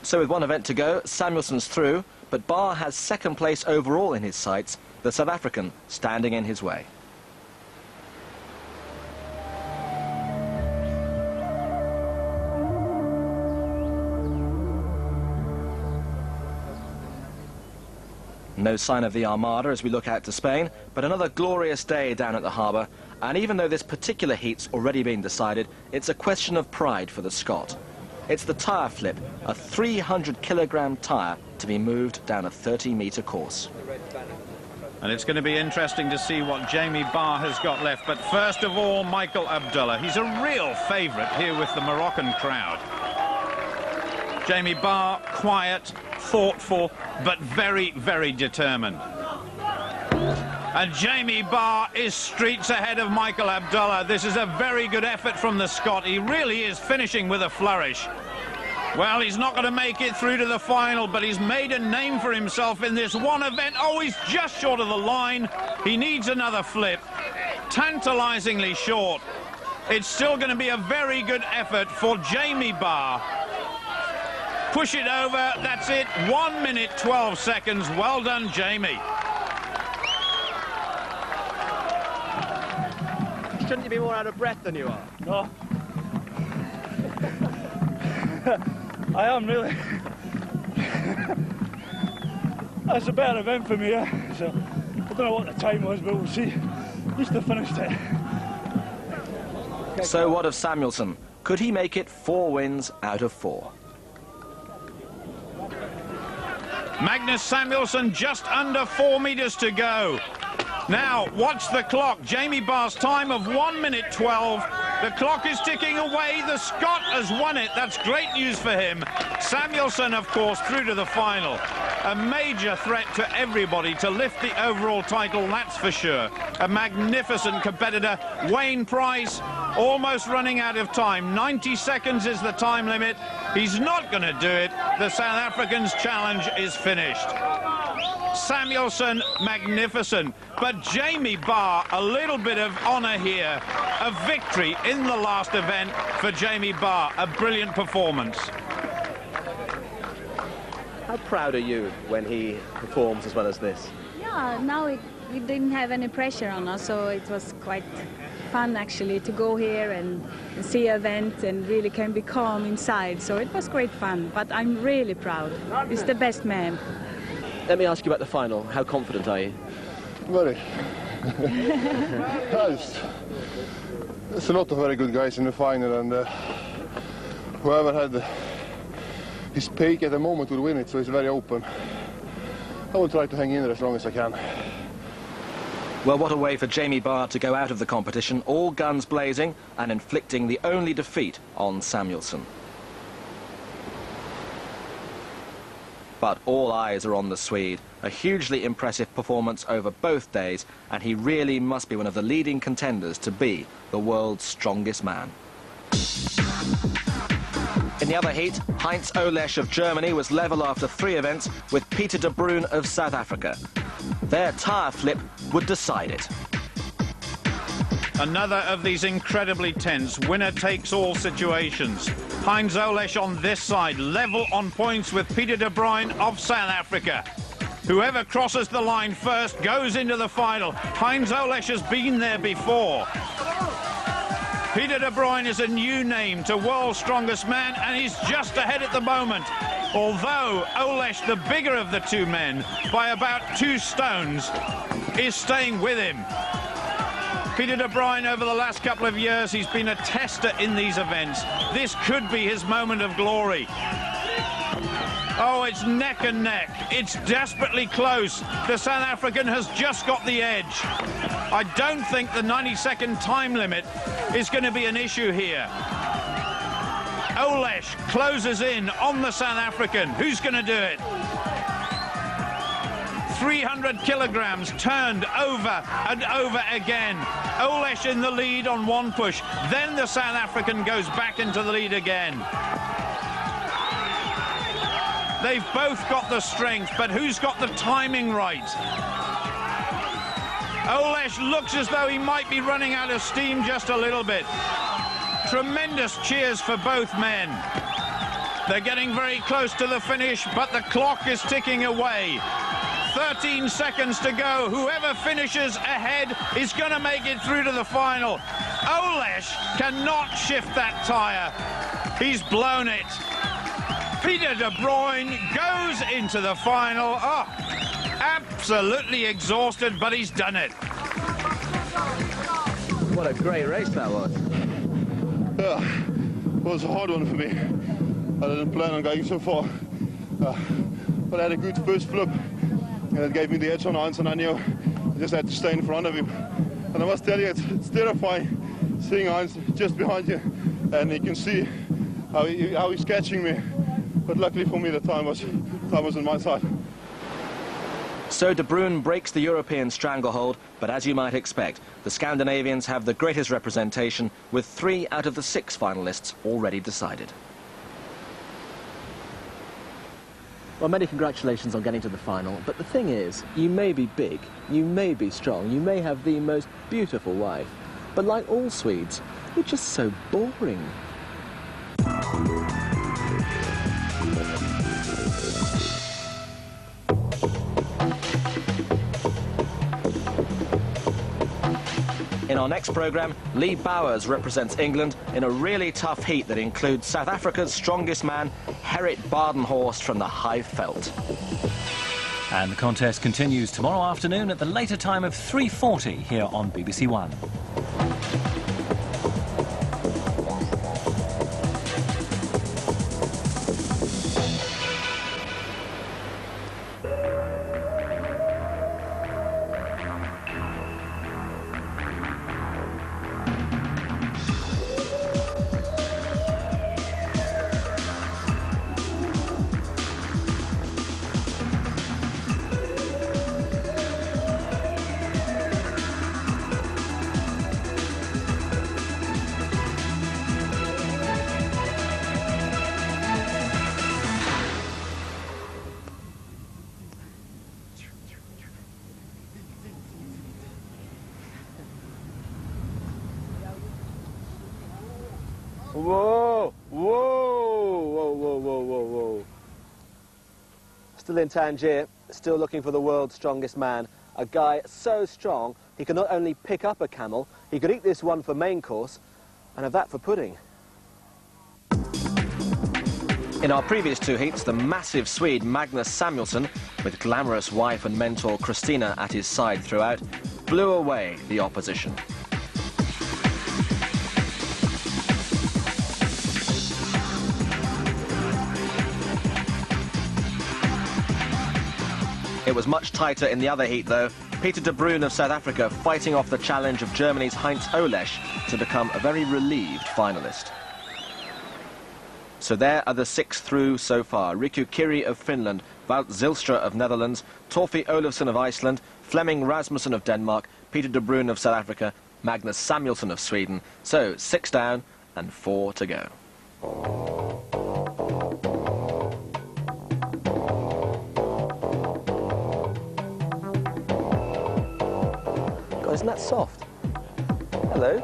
[SPEAKER 1] So with one event to go, Samuelsson's through, but Barr has second place overall in his sights, the South African standing in his way. No sign of the Armada as we look out to Spain, but another glorious day down at the harbour. And even though this particular heat's already been decided, it's a question of pride for the Scot. It's the tyre flip, a 300-kilogram tyre to be moved down a 30-metre course.
[SPEAKER 5] And it's going to be interesting to see what Jamie Barr has got left. But first of all, Michael Abdullah. He's a real favourite here with the Moroccan crowd. Jamie Barr, quiet, thoughtful, but very, very determined. And Jamie Barr is streets ahead of Michael Abdullah. This is a very good effort from the Scot. He really is finishing with a flourish. Well, he's not going to make it through to the final, but he's made a name for himself in this one event. Oh, he's just short of the line. He needs another flip. Tantalisingly short. It's still going to be a very good effort for Jamie Barr. Push it over, that's it, 1 minute 12 seconds. Well done, Jamie.
[SPEAKER 17] Shouldn't you be more out of breath than you are?
[SPEAKER 11] No. I am really. That's a better event for me, yeah. So I don't know what the time was, but we'll see. At least I finished it.
[SPEAKER 1] So what of Samuelsson? Could he make it 4 wins out of 4?
[SPEAKER 5] Magnus Samuelsson just under 4 metres to go. Now, watch the clock. Jamie Barr's time of 1 minute 12. The clock is ticking away. The Scot has won it. That's great news for him. Samuelsson, of course, through to the final. A major threat to everybody to lift the overall title, that's for sure. A magnificent competitor. Wayne Price, almost running out of time. 90 seconds is the time limit. He's not going to do it. The South African's challenge is finished. Samuelsson, magnificent. But Jamie Barr, a little bit of honour here. A victory in the last event for Jamie Barr. A brilliant performance.
[SPEAKER 17] How proud are you when he performs as well as this?
[SPEAKER 14] Yeah, now we didn't have any pressure on us, so it was quite fun actually to go here and see an event and really can be calm inside. So it was great fun, but I'm really proud. He's the best man.
[SPEAKER 17] Let me ask you about the final. How confident are you?
[SPEAKER 9] Very. There's a lot of very good guys in the final, and whoever had his peak at the moment will win it, so it's very open. I will try to hang in there as long as I can.
[SPEAKER 1] Well, what a way for Jamie Barr to go out of the competition, all guns blazing and inflicting the only defeat on Samuelsson. But all eyes are on the Swede. A hugely impressive performance over both days, and he really must be one of the leading contenders to be the world's strongest man. In the other heat, Heinz Olesch of Germany was level after 3 events with Peter de Bruin of South Africa. Their tyre flip would decide it.
[SPEAKER 5] Another of these incredibly tense winner-takes-all situations. Heinz Olesch on this side, level on points with Peter de Bruin of South Africa. Whoever crosses the line first goes into the final. Heinz Olesch has been there before. Peter de Bruin is a new name to world's strongest man, and he's just ahead at the moment. Although Olesch, the bigger of the 2 men, by about 2 stones, is staying with him. Peter de Bruin, over the last couple of years, he's been a tester in these events. This could be his moment of glory. Oh, it's neck and neck. It's desperately close. The South African has just got the edge. I don't think the 90-second time limit is going to be an issue here. Olesch closes in on the South African. Who's going to do it? 300 kilograms turned over and over again. Olesch in the lead on one push. Then the South African goes back into the lead again. They've both got the strength, but who's got the timing right? Olesh looks as though he might be running out of steam just a little bit. Tremendous cheers for both men. They're getting very close to the finish, but the clock is ticking away. 13 seconds to go. Whoever finishes ahead is going to make it through to the final. Olesh cannot shift that tyre. He's blown it. Peter de Bruyne goes into the final. Oh, absolutely exhausted, but he's done it.
[SPEAKER 1] What a great race that was.
[SPEAKER 9] It was a hard one for me. I didn't plan on going so far. But I had a good first flip. And it gave me the edge on Heinz, and I knew I just had to stay in front of him. And I must tell you, it's terrifying seeing Heinz just behind you. And you can see how he's catching me. But luckily for me, the time was on my side.
[SPEAKER 1] So De Bruyne breaks the European stranglehold, but as you might expect, the Scandinavians have the greatest representation, with 3 out of the 6 finalists already decided. Well, many congratulations on getting to the final, but the thing is, you may be big, you may be strong, you may have the most beautiful wife, but like all Swedes, you're just so boring. In our next programme, Lee Bowers represents England in a really tough heat that includes South Africa's strongest man, Gerrit Badenhorst from the High Veld.
[SPEAKER 12] And the contest continues tomorrow afternoon at the later time of 3:40 here on BBC One.
[SPEAKER 1] Whoa, whoa, whoa, whoa, whoa, whoa, whoa. Still in Tangier, still looking for the world's strongest man. A guy so strong, he could not only pick up a camel, he could eat this one for main course, and have that for pudding. In our previous 2 heats, the massive Swede Magnus Samuelsson, with glamorous wife and mentor Christina at his side throughout, blew away the opposition. It was much tighter in the other heat, though. Peter de Bruyne of South Africa fighting off the challenge of Germany's Heinz Olesh to become a very relieved finalist. So there are the 6 through so far. Riku Kiri of Finland, Wout Zijlstra of Netherlands, Torfi Olofsson of Iceland, Flemming Rasmussen of Denmark, Peter de Bruyne of South Africa, Magnus Samuelsson of Sweden. So 6 down and 4 to go. God, isn't that soft? Hello,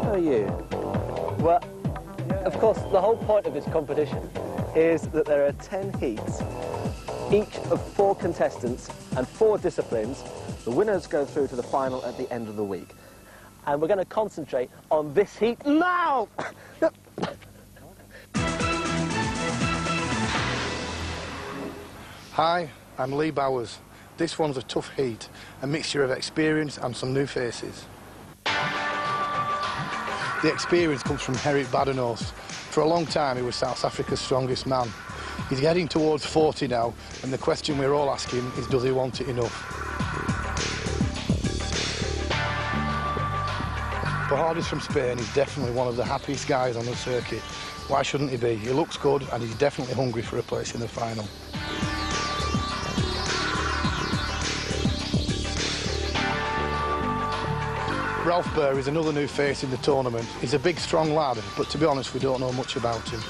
[SPEAKER 1] how are you? Well, of course, the whole point of this competition is that there are 10 heats, each of 4 contestants and 4 disciplines. The winners go through to the final at the end of the week. And we're going to concentrate on this heat now!
[SPEAKER 9] Hi, I'm Lee Bowers. This one's a tough heat, a mixture of experience and some new faces. The experience comes from Gerrit Badenhorst. For a long time, he was South Africa's strongest man. He's heading towards 40 now, and the question we're all asking is, does he want it enough? Badenhorst from Spain is definitely one of the happiest guys on the circuit. Why shouldn't he be? He looks good, and he's definitely hungry for a place in the final. Ralph Burr is another new face in the tournament. He's a big, strong lad, but to be honest, we don't know much about him.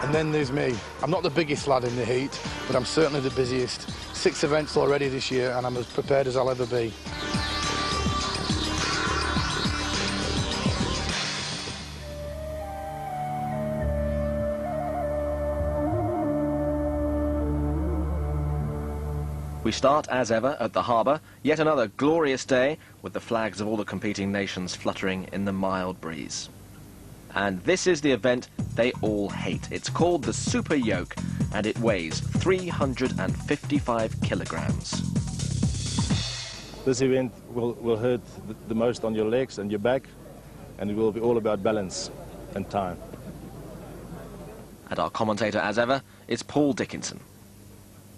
[SPEAKER 9] And then there's me. I'm not the biggest lad in the heat, but I'm certainly the busiest. 6 events already this year, and I'm as prepared as I'll ever be.
[SPEAKER 1] We start, as ever, at the harbour. Yet another glorious day, with the flags of all the competing nations fluttering in the mild breeze. And this is the event they all hate. It's called the Super Yoke, and it weighs 355 kilograms.
[SPEAKER 18] This event will hurt the most on your legs and your back, and it will be all about balance and time.
[SPEAKER 1] And our commentator, as ever, is Paul Dickinson.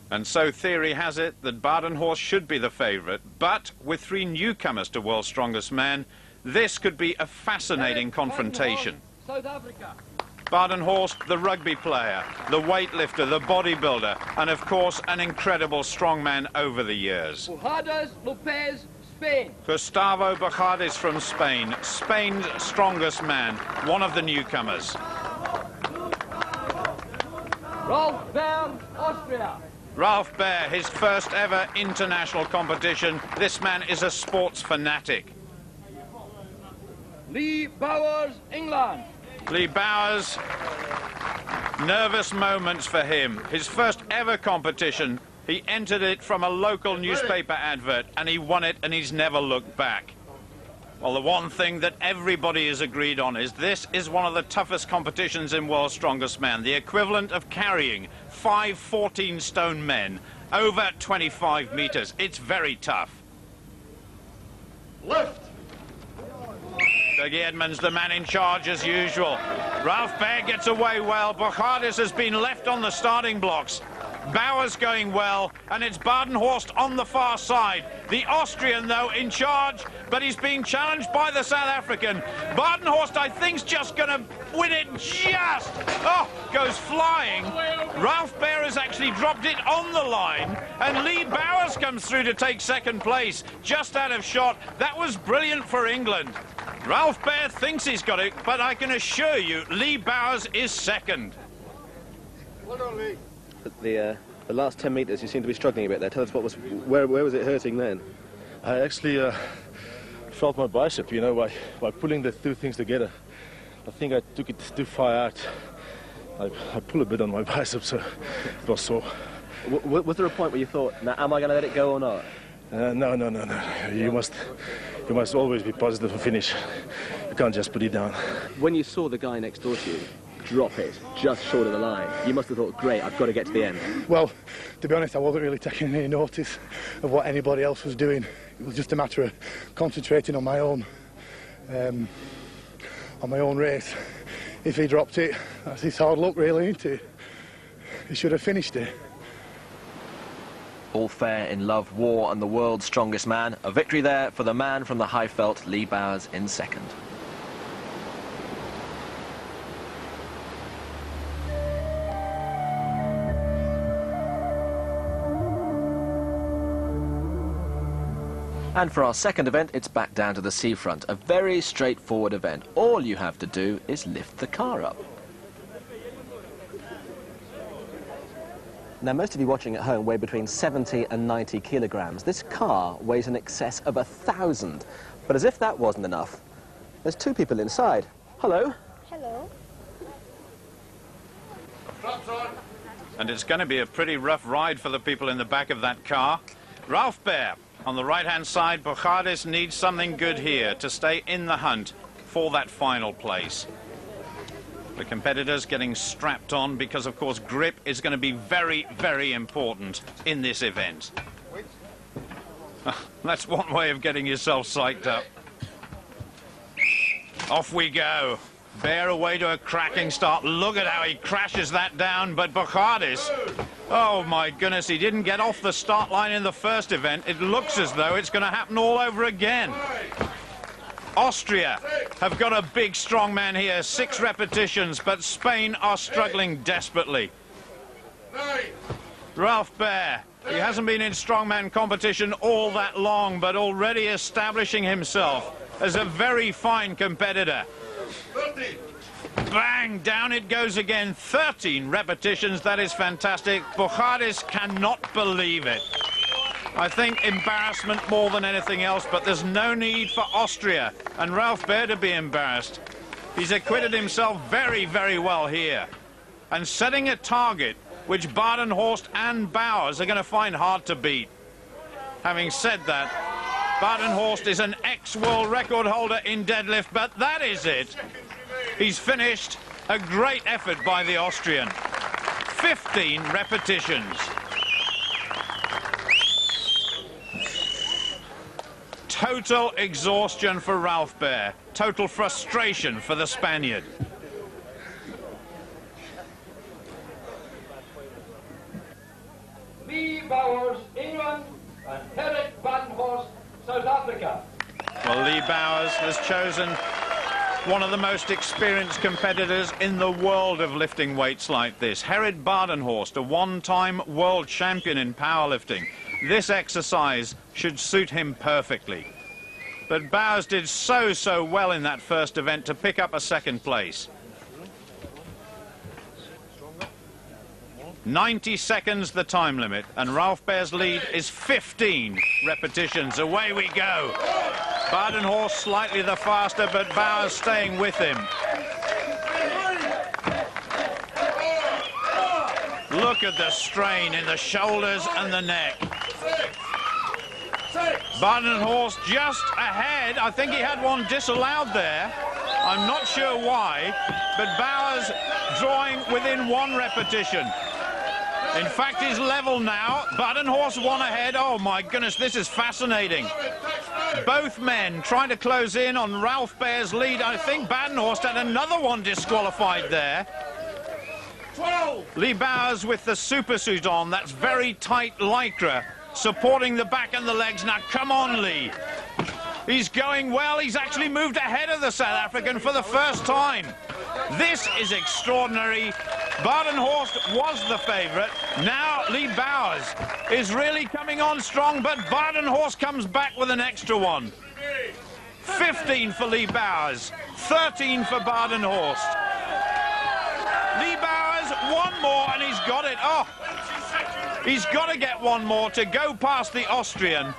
[SPEAKER 5] And so theory has it that Badenhorst should be the favourite, but with 3 newcomers to World's Strongest Man, this could be a fascinating confrontation.
[SPEAKER 4] South Africa.
[SPEAKER 5] Badenhorst, the rugby player, the weightlifter, the bodybuilder, and of course an incredible strongman over the years.
[SPEAKER 4] Bujardes Lopez, Spain.
[SPEAKER 5] Gustavo Bujardes from Spain, Spain's strongest man, one of the newcomers.
[SPEAKER 4] Ralph Baer, Austria.
[SPEAKER 5] Ralph Baer, his first ever international competition. This man is a sports fanatic.
[SPEAKER 4] Lee Bowers, England.
[SPEAKER 5] Lee Bowers, nervous moments for him. His first ever competition, he entered it from a local newspaper advert and he won it and he's never looked back. Well, the one thing that everybody is agreed on is this is one of the toughest competitions in World's Strongest Man, the equivalent of carrying 5 14-stone men over 25 meters. It's very tough.
[SPEAKER 4] Lift.
[SPEAKER 5] Dougie Edmonds, the man in charge as usual. Ralph Baer gets away well. Bujardes has been left on the starting blocks. Bowers going well, and it's Badenhorst on the far side. The Austrian, though, in charge, but he's being challenged by the South African. Badenhorst, I think, is just going to win it just. Oh, goes flying. Ralph Baer has actually dropped it on the line, and Lee Bowers comes through to take second place, just out of shot. That was brilliant for England. Ralph Baer thinks he's got it, but I can assure you, Lee Bowers is second.
[SPEAKER 17] Well done, Lee. The last 10 metres, you seem to be struggling a bit there. Tell us where was it hurting then?
[SPEAKER 18] I actually felt my bicep, you know, by pulling the 2 things together. I think I took it too far out. I pulled a bit on my bicep, so it was sore.
[SPEAKER 17] Was there a point where you thought, now, am I going to let it go or not?
[SPEAKER 18] No. You must always be positive and finish. You can't just put it down.
[SPEAKER 17] When you saw the guy next door to you drop it just short of the line, you must have thought, great, I've got to get to the end.
[SPEAKER 9] Well, to be honest, I wasn't really taking any notice of what anybody else was doing. It was just a matter of concentrating on my own race. If he dropped it, that's his hard luck, really, isn't it? He should have finished it.
[SPEAKER 1] All fair in love, war, and the world's strongest man. A victory there for the man from the Highveld, Lee Bowers, in second. And for our second event, it's back down to the seafront. A very straightforward event. All you have to do is lift the car up. Now, most of you watching at home weigh between 70 and 90 kilograms. This car weighs in excess of 1,000. But as if that wasn't enough, there's 2 people inside. Hello.
[SPEAKER 19] Hello.
[SPEAKER 5] And it's going to be a pretty rough ride for the people in the back of that car. Ralph Baer on the right-hand side. Bujardes needs something good here to stay in the hunt for that final place. The competitors getting strapped on because, of course, grip is going to be very, very important in this event. That's one way of getting yourself psyched up. Off we go. Baer away to a cracking start. Look at how he crashes that down, but Bujardes, oh my goodness, he didn't get off the start line in the first event. It looks as though it's going to happen all over again. Austria have got a big strong man here, 6 repetitions, but Spain are struggling desperately. Ralph Baer, he hasn't been in strongman competition all that long, but already establishing himself as a very fine competitor. Bang! Down it goes again. 13 repetitions. That is fantastic. Bucharis cannot believe it. I think embarrassment more than anything else, but there's no need for Austria and Ralf Behr to be embarrassed. He's acquitted himself very, very well here. And setting a target which Badenhorst and Bowers are going to find hard to beat. Having said that, Badenhorst is an ex-world record holder in deadlift, but that is it. He's finished. A great effort by the Austrian. 15 repetitions. Total exhaustion for Ralf Behr. Total frustration for the Spaniard.
[SPEAKER 4] Lee Bowers, England, and Gerrit Badenhorst, South Africa.
[SPEAKER 5] Well, Lee Bowers has chosen one of the most experienced competitors in the world of lifting weights like this. Gerrit Badenhorst, a one-time world champion in powerlifting. This exercise should suit him perfectly. But Bowers did so well in that first event to pick up a second place. 90 seconds the time limit, and Ralf Behr's lead is 15 repetitions. Away we go. Badenhorst slightly the faster, but Bowers staying with him. Look at the strain in the shoulders and the neck. Badenhorst just ahead. I think he had one disallowed there. I'm not sure why, but Bowers drawing within 1 repetition. In fact, he's level now. Badenhorst one ahead. Oh, my goodness, this is fascinating. Both men trying to close in on Ralf Behr's lead. I think Badenhorst had another one disqualified there. 12. Lee Bowers with the supersuit on. That's very tight lycra, supporting the back and the legs. Now, come on, Lee. He's going well. He's actually moved ahead of the South African for the first time. This is extraordinary. Badenhorst was the favourite. Now Lee Bowers is really coming on strong, but Badenhorst comes back with an extra one. 15 for Lee Bowers, 13 for Badenhorst. Lee Bowers, one more, and he's got it. Oh, he's got to get one more to go past the Austrian.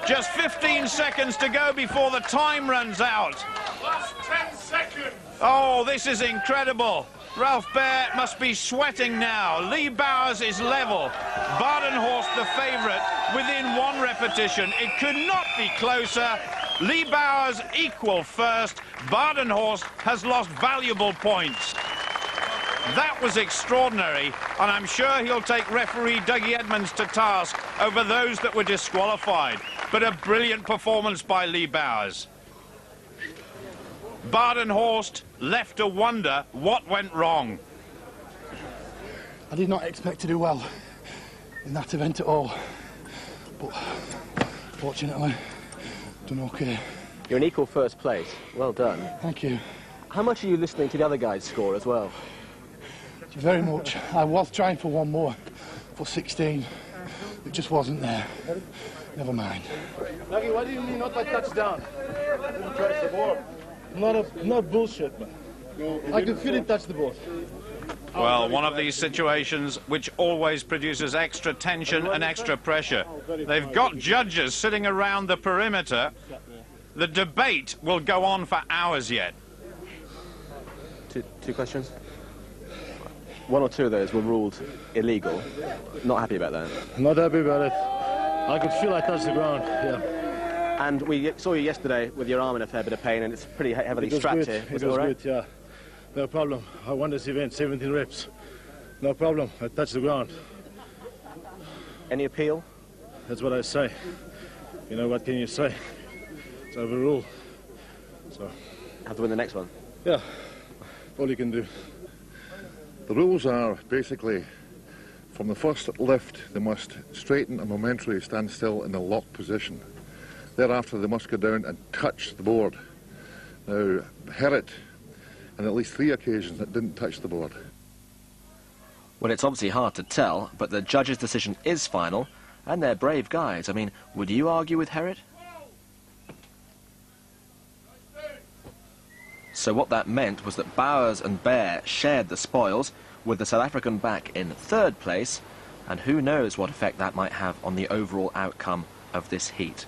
[SPEAKER 5] Just 15 seconds to go before the time runs out.
[SPEAKER 6] Last 10 seconds.
[SPEAKER 5] Oh, this is incredible. Ralf Behr must be sweating now. Lee Bowers is level. Badenhorst the favourite within 1 repetition. It could not be closer. Lee Bowers equal first. Badenhorst has lost valuable points. That was extraordinary, and I'm sure he'll take referee Dougie Edmonds to task over those that were disqualified. But a brilliant performance by Lee Bowers. Badenhorst left to wonder what went wrong.
[SPEAKER 9] I did not expect to do well in that event at all, but fortunately, done okay.
[SPEAKER 1] You're in equal first place. Well done.
[SPEAKER 9] Thank you.
[SPEAKER 1] How much are you listening to the other guys score as well?
[SPEAKER 9] Very much. I was trying for one more, for 16. It just wasn't there. Never mind.
[SPEAKER 18] Dougie, why do you mean not by touchdown? Didn't touch the ball. Not bullshit, man. I could feel him touch the ball.
[SPEAKER 5] Well, one of these situations which always produces extra tension and extra pressure. They've got judges sitting around the perimeter. The debate will go on for hours yet.
[SPEAKER 1] Two questions. 1 or 2 of those were ruled illegal. Not happy about that?
[SPEAKER 18] Not happy about it. I could feel I touched the ground, yeah.
[SPEAKER 1] And we saw you yesterday with your arm in a fair bit of pain, and it's pretty heavily strapped here.
[SPEAKER 18] Was it all right? Good, yeah. No problem. I won this event, 17 reps. No problem. I touched the ground.
[SPEAKER 1] Any appeal?
[SPEAKER 18] That's what I say. You know, what can you say? It's overruled. So.
[SPEAKER 1] Have to win the next one?
[SPEAKER 18] Yeah. All you can do.
[SPEAKER 2] The rules are basically, from the first lift, they must straighten and momentarily stand still in a locked position. Thereafter, they must go down and touch the board. Now, Gerrit, on at least 3 occasions, that didn't touch the board.
[SPEAKER 1] Well, it's obviously hard to tell, but the judge's decision is final, and they're brave guys. I mean, would you argue with Gerrit? So what that meant was that Bowers and Bear shared the spoils, with the South African back in third place, and who knows what effect that might have on the overall outcome of this heat.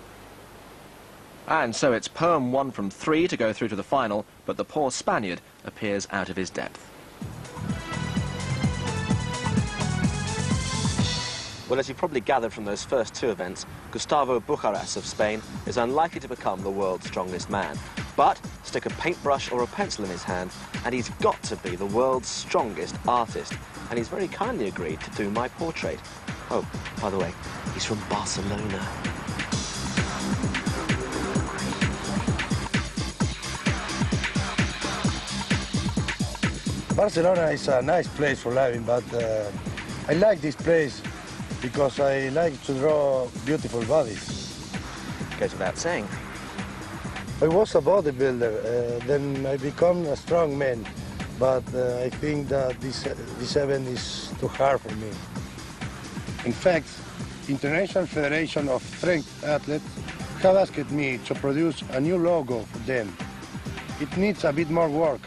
[SPEAKER 1] And so it's Perm 1 from 3 to go through to the final, but the poor Spaniard appears out of his depth. Well, as you've probably gathered from those first two events, Gustavo Bujarás of Spain is unlikely to become the world's strongest man. But stick a paintbrush or a pencil in his hand, and he's got to be the world's strongest artist. And he's very kindly agreed to do my portrait. Oh, by the way, he's from Barcelona.
[SPEAKER 19] Barcelona is a nice place for living, but I like this place because I like to draw beautiful bodies.
[SPEAKER 1] Goes without saying.
[SPEAKER 19] I was a bodybuilder, then I become a strong man, but I think that this event is too hard for me. In fact, International Federation of Strength Athletes have asked me to produce a new logo for them. It needs a bit more work.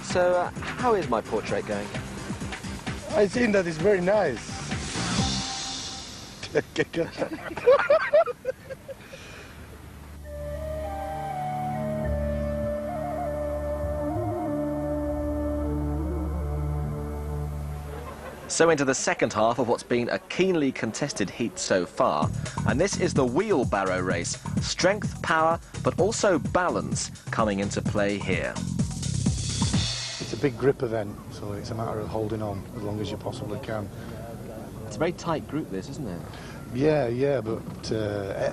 [SPEAKER 1] So, how is my portrait going?
[SPEAKER 19] I think that it's very nice.
[SPEAKER 1] So into the second half of what's been a keenly contested heat so far, and this is the wheelbarrow race. Strength, power, but also balance coming into play here.
[SPEAKER 20] It's a big grip event, so it's a matter of holding on as long as you possibly can.
[SPEAKER 1] It's a very tight group, this, isn't it?
[SPEAKER 20] Yeah, but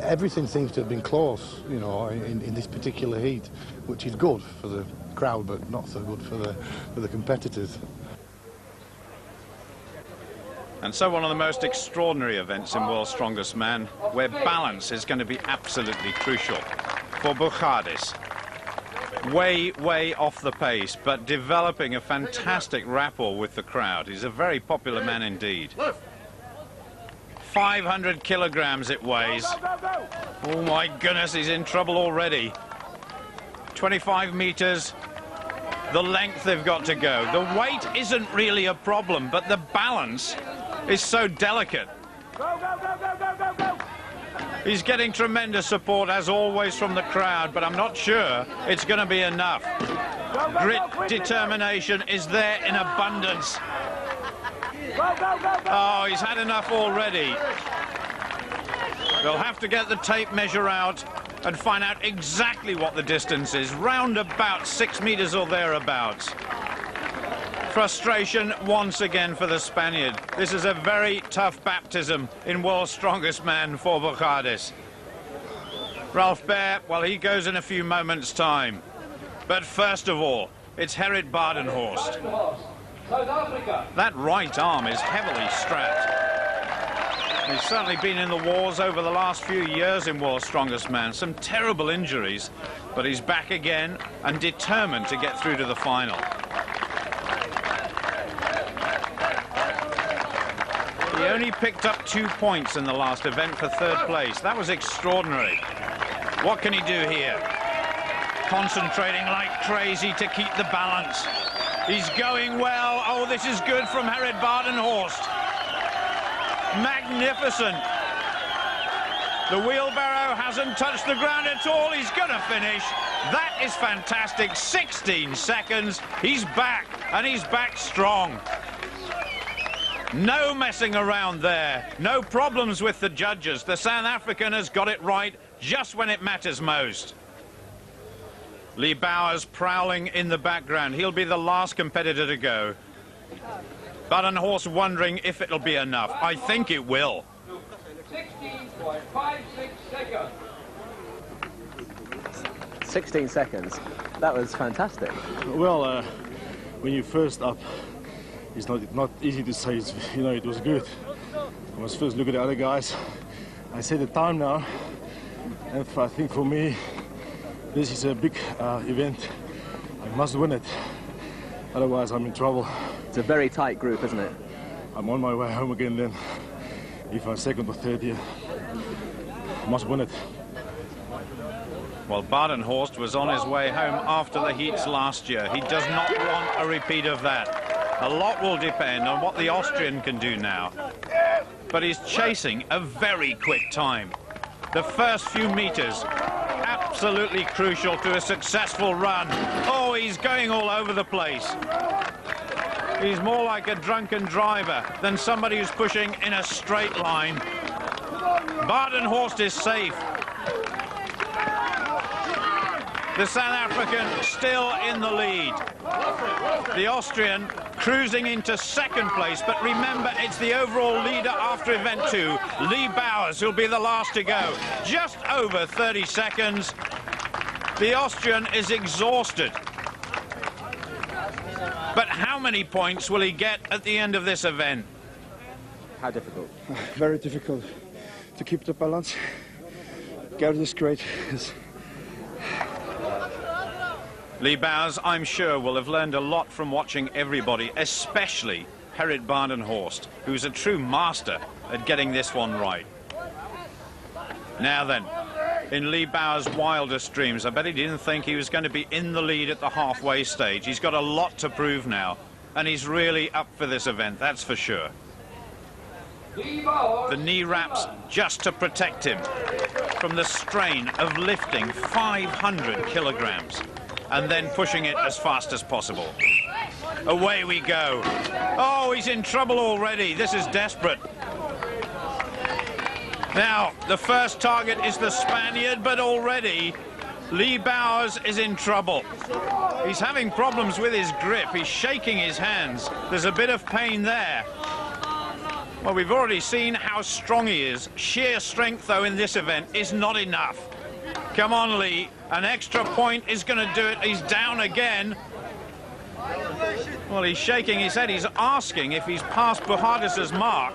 [SPEAKER 20] everything seems to have been close, you know, in this particular heat, which is good for the crowd, but not so good for the competitors.
[SPEAKER 5] And so one of the most extraordinary events in World's Strongest Man, where balance is going to be absolutely crucial for Bujarás. Way off the pace, but developing a fantastic rapport with the crowd. He's a very popular man indeed. 500 kilograms it weighs. Oh my goodness, he's in trouble already. 25 meters. The length they've got to go. The weight isn't really a problem, but the balance is so delicate. He's getting tremendous support, as always, from the crowd, but I'm not sure it's going to be enough. Grit, determination is there in abundance. Oh, he's had enough already. They'll have to get the tape measure out and find out exactly what the distance is, round about 6 meters or thereabouts. Frustration once again for the Spaniard. This is a very tough baptism in World's Strongest Man for Bujarás. Ralph Baer, well, he goes in a few moments' time. But first of all, it's Gerrit Badenhorst. That right arm is heavily strapped. He's certainly been in the wars over the last few years in World's Strongest Man. Some terrible injuries, but he's back again and determined to get through to the final. He only picked up 2 points in the last event for third place. That was extraordinary. What can he do here? Concentrating like crazy to keep the balance. He's going well. Oh, this is good from Gerrit Badenhorst. Magnificent. The wheelbarrow hasn't touched the ground at all. He's going to finish. That is fantastic. 16 seconds. He's back, and he's back strong. No messing around there. No problems with the judges. The South African has got it right just when it matters most. Lee Bowers prowling in the background. He'll be the last competitor to go. Badenhorst wondering if it'll be enough. I think it will.
[SPEAKER 4] 16.56 seconds.
[SPEAKER 1] 16 seconds. That was fantastic.
[SPEAKER 18] Well, when you're first up, it's not easy to say, you know, it was good. I was first looking at the other guys. I say the time now, and I think for me, this is a big event. I must win it, otherwise I'm in trouble.
[SPEAKER 1] It's a very tight group, isn't it?
[SPEAKER 18] I'm on my way home again then. If I'm second or third here, I must win it.
[SPEAKER 5] Well, Badenhorst was on his way home after the heats last year. He does not want a repeat of that. A lot will depend on what the Austrian can do now. But he's chasing a very quick time. The first few meters, absolutely crucial to a successful run. Oh, he's going all over the place. He's more like a drunken driver than somebody who's pushing in a straight line. Badenhorst is safe. The South African still in the lead. The Austrian cruising into second place, but remember, it's the overall leader after event 2, Lee Bowers, who'll be the last to go. Just over 30 seconds. The Austrian is exhausted. But how many points will he get at the end of this event?
[SPEAKER 1] How difficult?
[SPEAKER 21] Very difficult to keep the balance. Gerrit is great.
[SPEAKER 5] Lee Bowers, I'm sure, will have learned a lot from watching everybody, especially Gerrit Badenhorst, who's a true master at getting this one right. Now then, in Lee Bowers' wildest dreams, I bet he didn't think he was going to be in the lead at the halfway stage. He's got a lot to prove now, and he's really up for this event, that's for sure. The knee wraps just to protect him from the strain of lifting 500 kilograms and then pushing it as fast as possible. Away we go. Oh, he's in trouble already. This is desperate. Now, the first target is the Spaniard, but already Lee Bowers is in trouble. He's having problems with his grip. He's shaking his hands. There's a bit of pain there. Well, we've already seen how strong he is. Sheer strength, though, in this event is not enough. Come on, Lee. An extra point is going to do it. He's down again. Well, he's shaking his head. He's asking if he's past Buhardis's mark.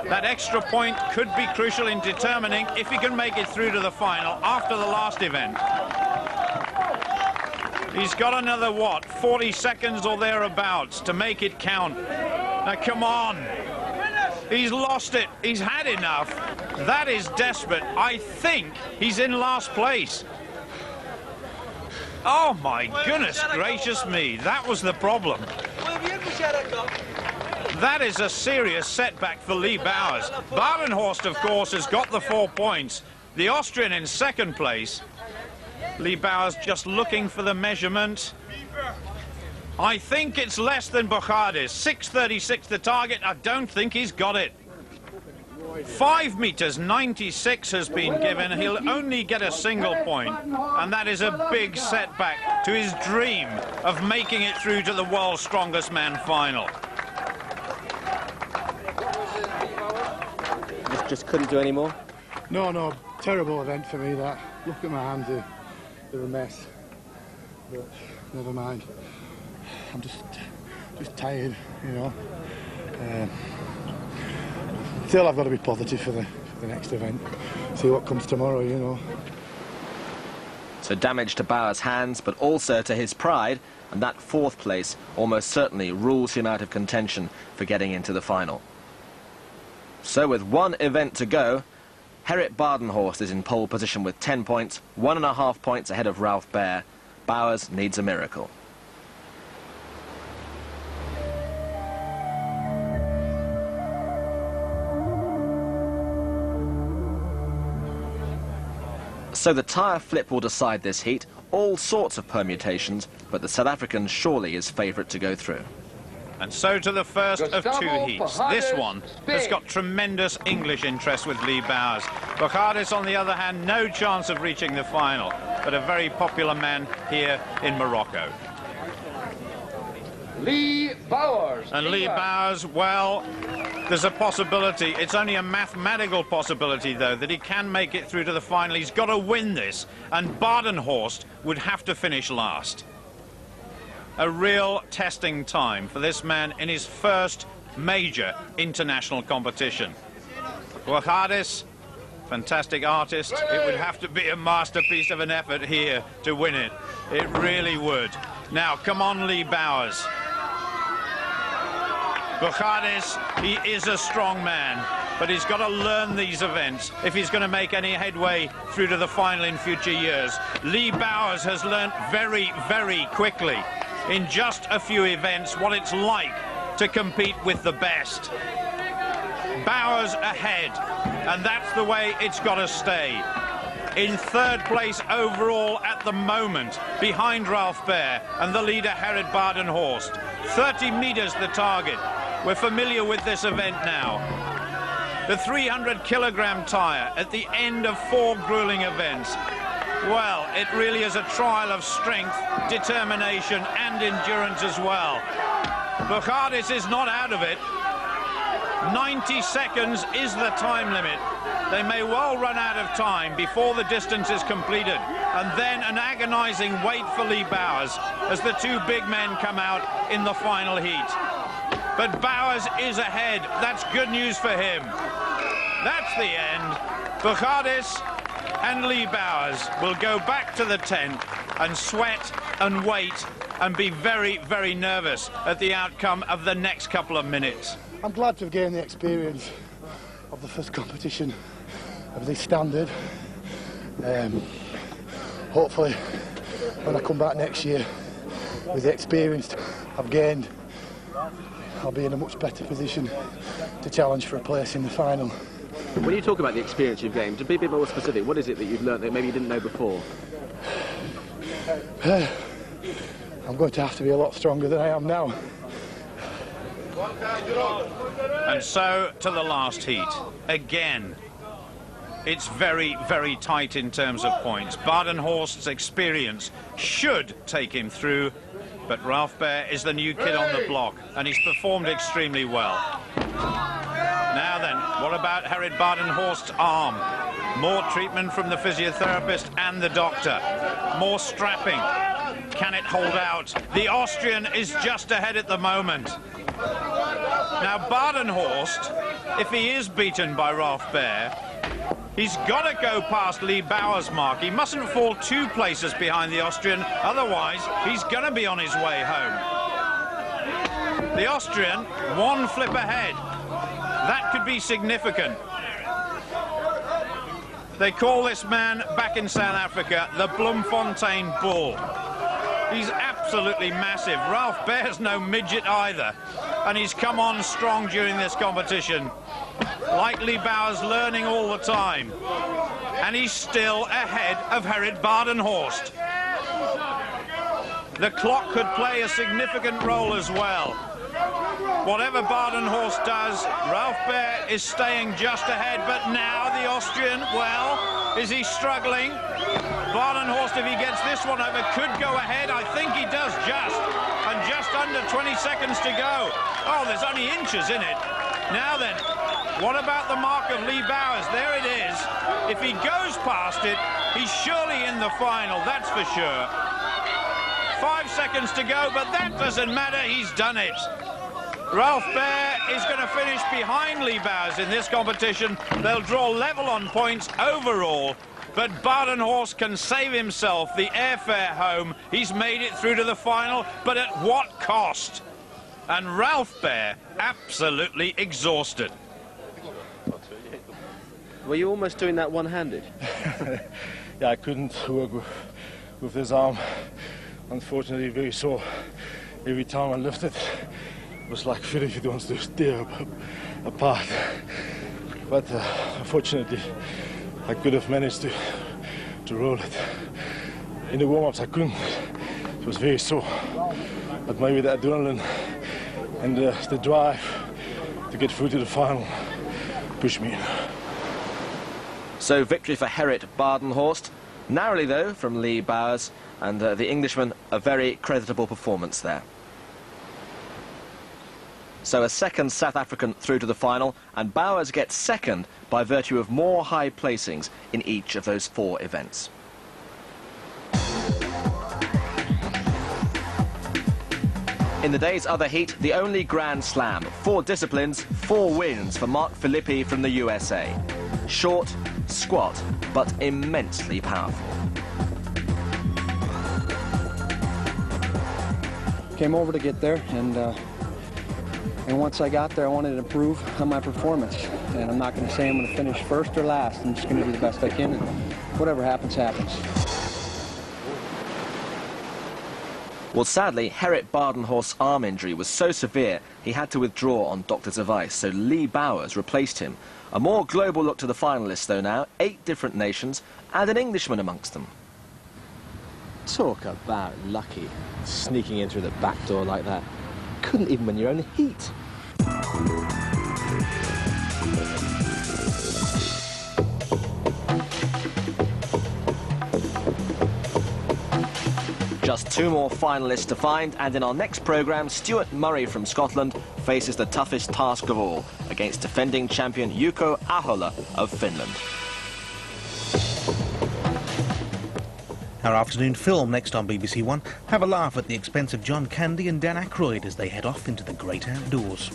[SPEAKER 5] That extra point could be crucial in determining if he can make it through to the final after the last event. He's got another, what, 40 seconds or thereabouts to make it count. Now, come on. He's lost it. He's had enough. That is desperate. I think he's in last place. Oh, my goodness gracious me. That was the problem. That is a serious setback for Lee Bowers. Badenhorst, of course, has got the 4 points. The Austrian in second place. Lee Bowers just looking for the measurement. I think it's less than Buhardis. 6:36 the target. I don't think he's got it. 5 meters 96 has been given. He'll only get a single point, and that is a big setback to his dream of making it through to the world's strongest man final.
[SPEAKER 1] Just couldn't do any more?
[SPEAKER 20] No, terrible event for me, that. Look at my hands, they're a mess. But never mind. I'm just tired, you know. Still, I've got to be positive for the next event. See what comes tomorrow, you know.
[SPEAKER 1] So damage to Bowers' hands, but also to his pride, and that 4th place almost certainly rules him out of contention for getting into the final. So with one event to go, Gerrit Badenhorst is in pole position with 10 points, 1.5 points ahead of Ralph Baer. Bowers needs a miracle. So the tyre flip will decide this heat, all sorts of permutations, but the South African surely is favourite to go through.
[SPEAKER 5] And so to the first of 2 heats. This one has got tremendous English interest with Lee Bowers. Buhardis, on the other hand, no chance of reaching the final, but a very popular man here in Morocco.
[SPEAKER 4] Lee Bowers.
[SPEAKER 5] And Lee Bowers, well, there's a possibility. It's only a mathematical possibility, though, that he can make it through to the final. He's got to win this, and Badenhorst would have to finish last. A real testing time for this man in his first major international competition. Buhardis, fantastic artist. It would have to be a masterpiece of an effort here to win it. It really would. Now, come on, Lee Bowers. Buhardis, he is a strong man. but he's got to learn these events if he's going to make any headway through to the final in future years. Lee Bowers has learnt very, very quickly in just a few events what it's like to compete with the best. Bowers ahead, and that's the way it's got to stay. In third place overall at the moment, behind Ralph Baer and the leader Gerrit Badenhorst. 30 metres the target. We're familiar with this event now. The 300-kilogram tyre at the end of 4 grueling events. Well, it really is a trial of strength, determination and endurance as well. Buchardes is not out of it. 90 seconds is the time limit. They may well run out of time before the distance is completed. And then an agonizing wait for Lee Bowers as the 2 big men come out in the final heat. But Bowers is ahead. That's good news for him. That's the end. Buchardes and Lee Bowers will go back to the tent and sweat and wait and be very, very nervous at the outcome of the next couple of minutes.
[SPEAKER 20] I'm glad to have gained the experience of the first competition of this standard. Hopefully, when I come back next year with the experience I've gained, I'll be in a much better position to challenge for a place in the final.
[SPEAKER 17] When you talk about the experience you've gained, to be a bit more specific, what is it that you've learnt that maybe you didn't know before?
[SPEAKER 20] I'm going to have to be a lot stronger than I am now.
[SPEAKER 5] And so to the last heat. Again, it's very, very tight in terms of points. Badenhorst's experience should take him through, but Ralph Baer is the new kid on the block, and he's performed extremely well. Now then, what about Gerrit Badenhorst's arm? More treatment from the physiotherapist and the doctor. More strapping. Can it hold out? The Austrian is just ahead at the moment. Now Badenhorst, if he is beaten by Ralph Baer, he's got to go past Lee Bowers' mark. He mustn't fall 2 places behind the Austrian, otherwise he's going to be on his way home. The Austrian, 1 flip ahead. That could be significant. They call this man back in South Africa the Bloemfontein Bull. He's absolutely massive. Ralph Baer's no midget either, and he's come on strong during this competition. Like Lee Bowers, learning all the time, and he's still ahead of Gerrit Badenhorst. The clock could play a significant role as well. Whatever Badenhorst does, Ralph Baer is staying just ahead, but now the Austrian, well, is he struggling? Badenhorst, if he gets this one over, could go ahead. I think he does and just under 20 seconds to go. Oh, there's only inches in it. Now then, what about the mark of Lee Bowers? There it is. If he goes past it, he's surely in the final, that's for sure. 5 seconds to go, but that doesn't matter, he's done it. Ralph Baer is going to finish behind Lee Bowers in this competition. They'll draw level on points overall, but Badenhorst can save himself the airfare home. He's made it through to the final, but at what cost? And Ralph Baer absolutely exhausted.
[SPEAKER 17] Were you almost doing that one-handed?
[SPEAKER 18] Yeah, I couldn't work with this arm. Unfortunately, very sore. Every time I lifted, it was like 30 feet wants to tear apart. But unfortunately, I could have managed to roll it. In the warm-ups, I couldn't. It was very sore. But maybe the adrenaline and the drive to get through to the final pushed me in.
[SPEAKER 1] So victory for Gerrit Badenhorst. Narrowly, though, from Lee Bowers, and the Englishman, a very creditable performance there. So a second South African through to the final, and Bowers gets second by virtue of more high placings in each of those 4 events. In the day's other heat, the only Grand Slam. 4 disciplines, 4 wins for Mark Filippi from the USA. Short, squat, but immensely powerful.
[SPEAKER 21] Came over to get there, and
[SPEAKER 3] And once I got there, I wanted to improve on my performance. And I'm not going to say I'm going to finish first or last. I'm just going to do the best I can, and whatever happens, happens.
[SPEAKER 1] Well, sadly, Gerrit Badenhorst's arm injury was so severe he had to withdraw on doctor's advice, so Lee Bowers replaced him. A more global look to the finalists, though, now. 8 different nations and an Englishman amongst them.
[SPEAKER 17] Talk about lucky, sneaking in through the back door like that. Couldn't even win your own heat.
[SPEAKER 1] Just 2 more finalists to find, and in our next programme, Stuart Murray from Scotland faces the toughest task of all against defending champion Jouko Ahola of Finland.
[SPEAKER 22] Our afternoon film next on BBC One. Have a laugh at the expense of John Candy and Dan Aykroyd as they head off into the great outdoors.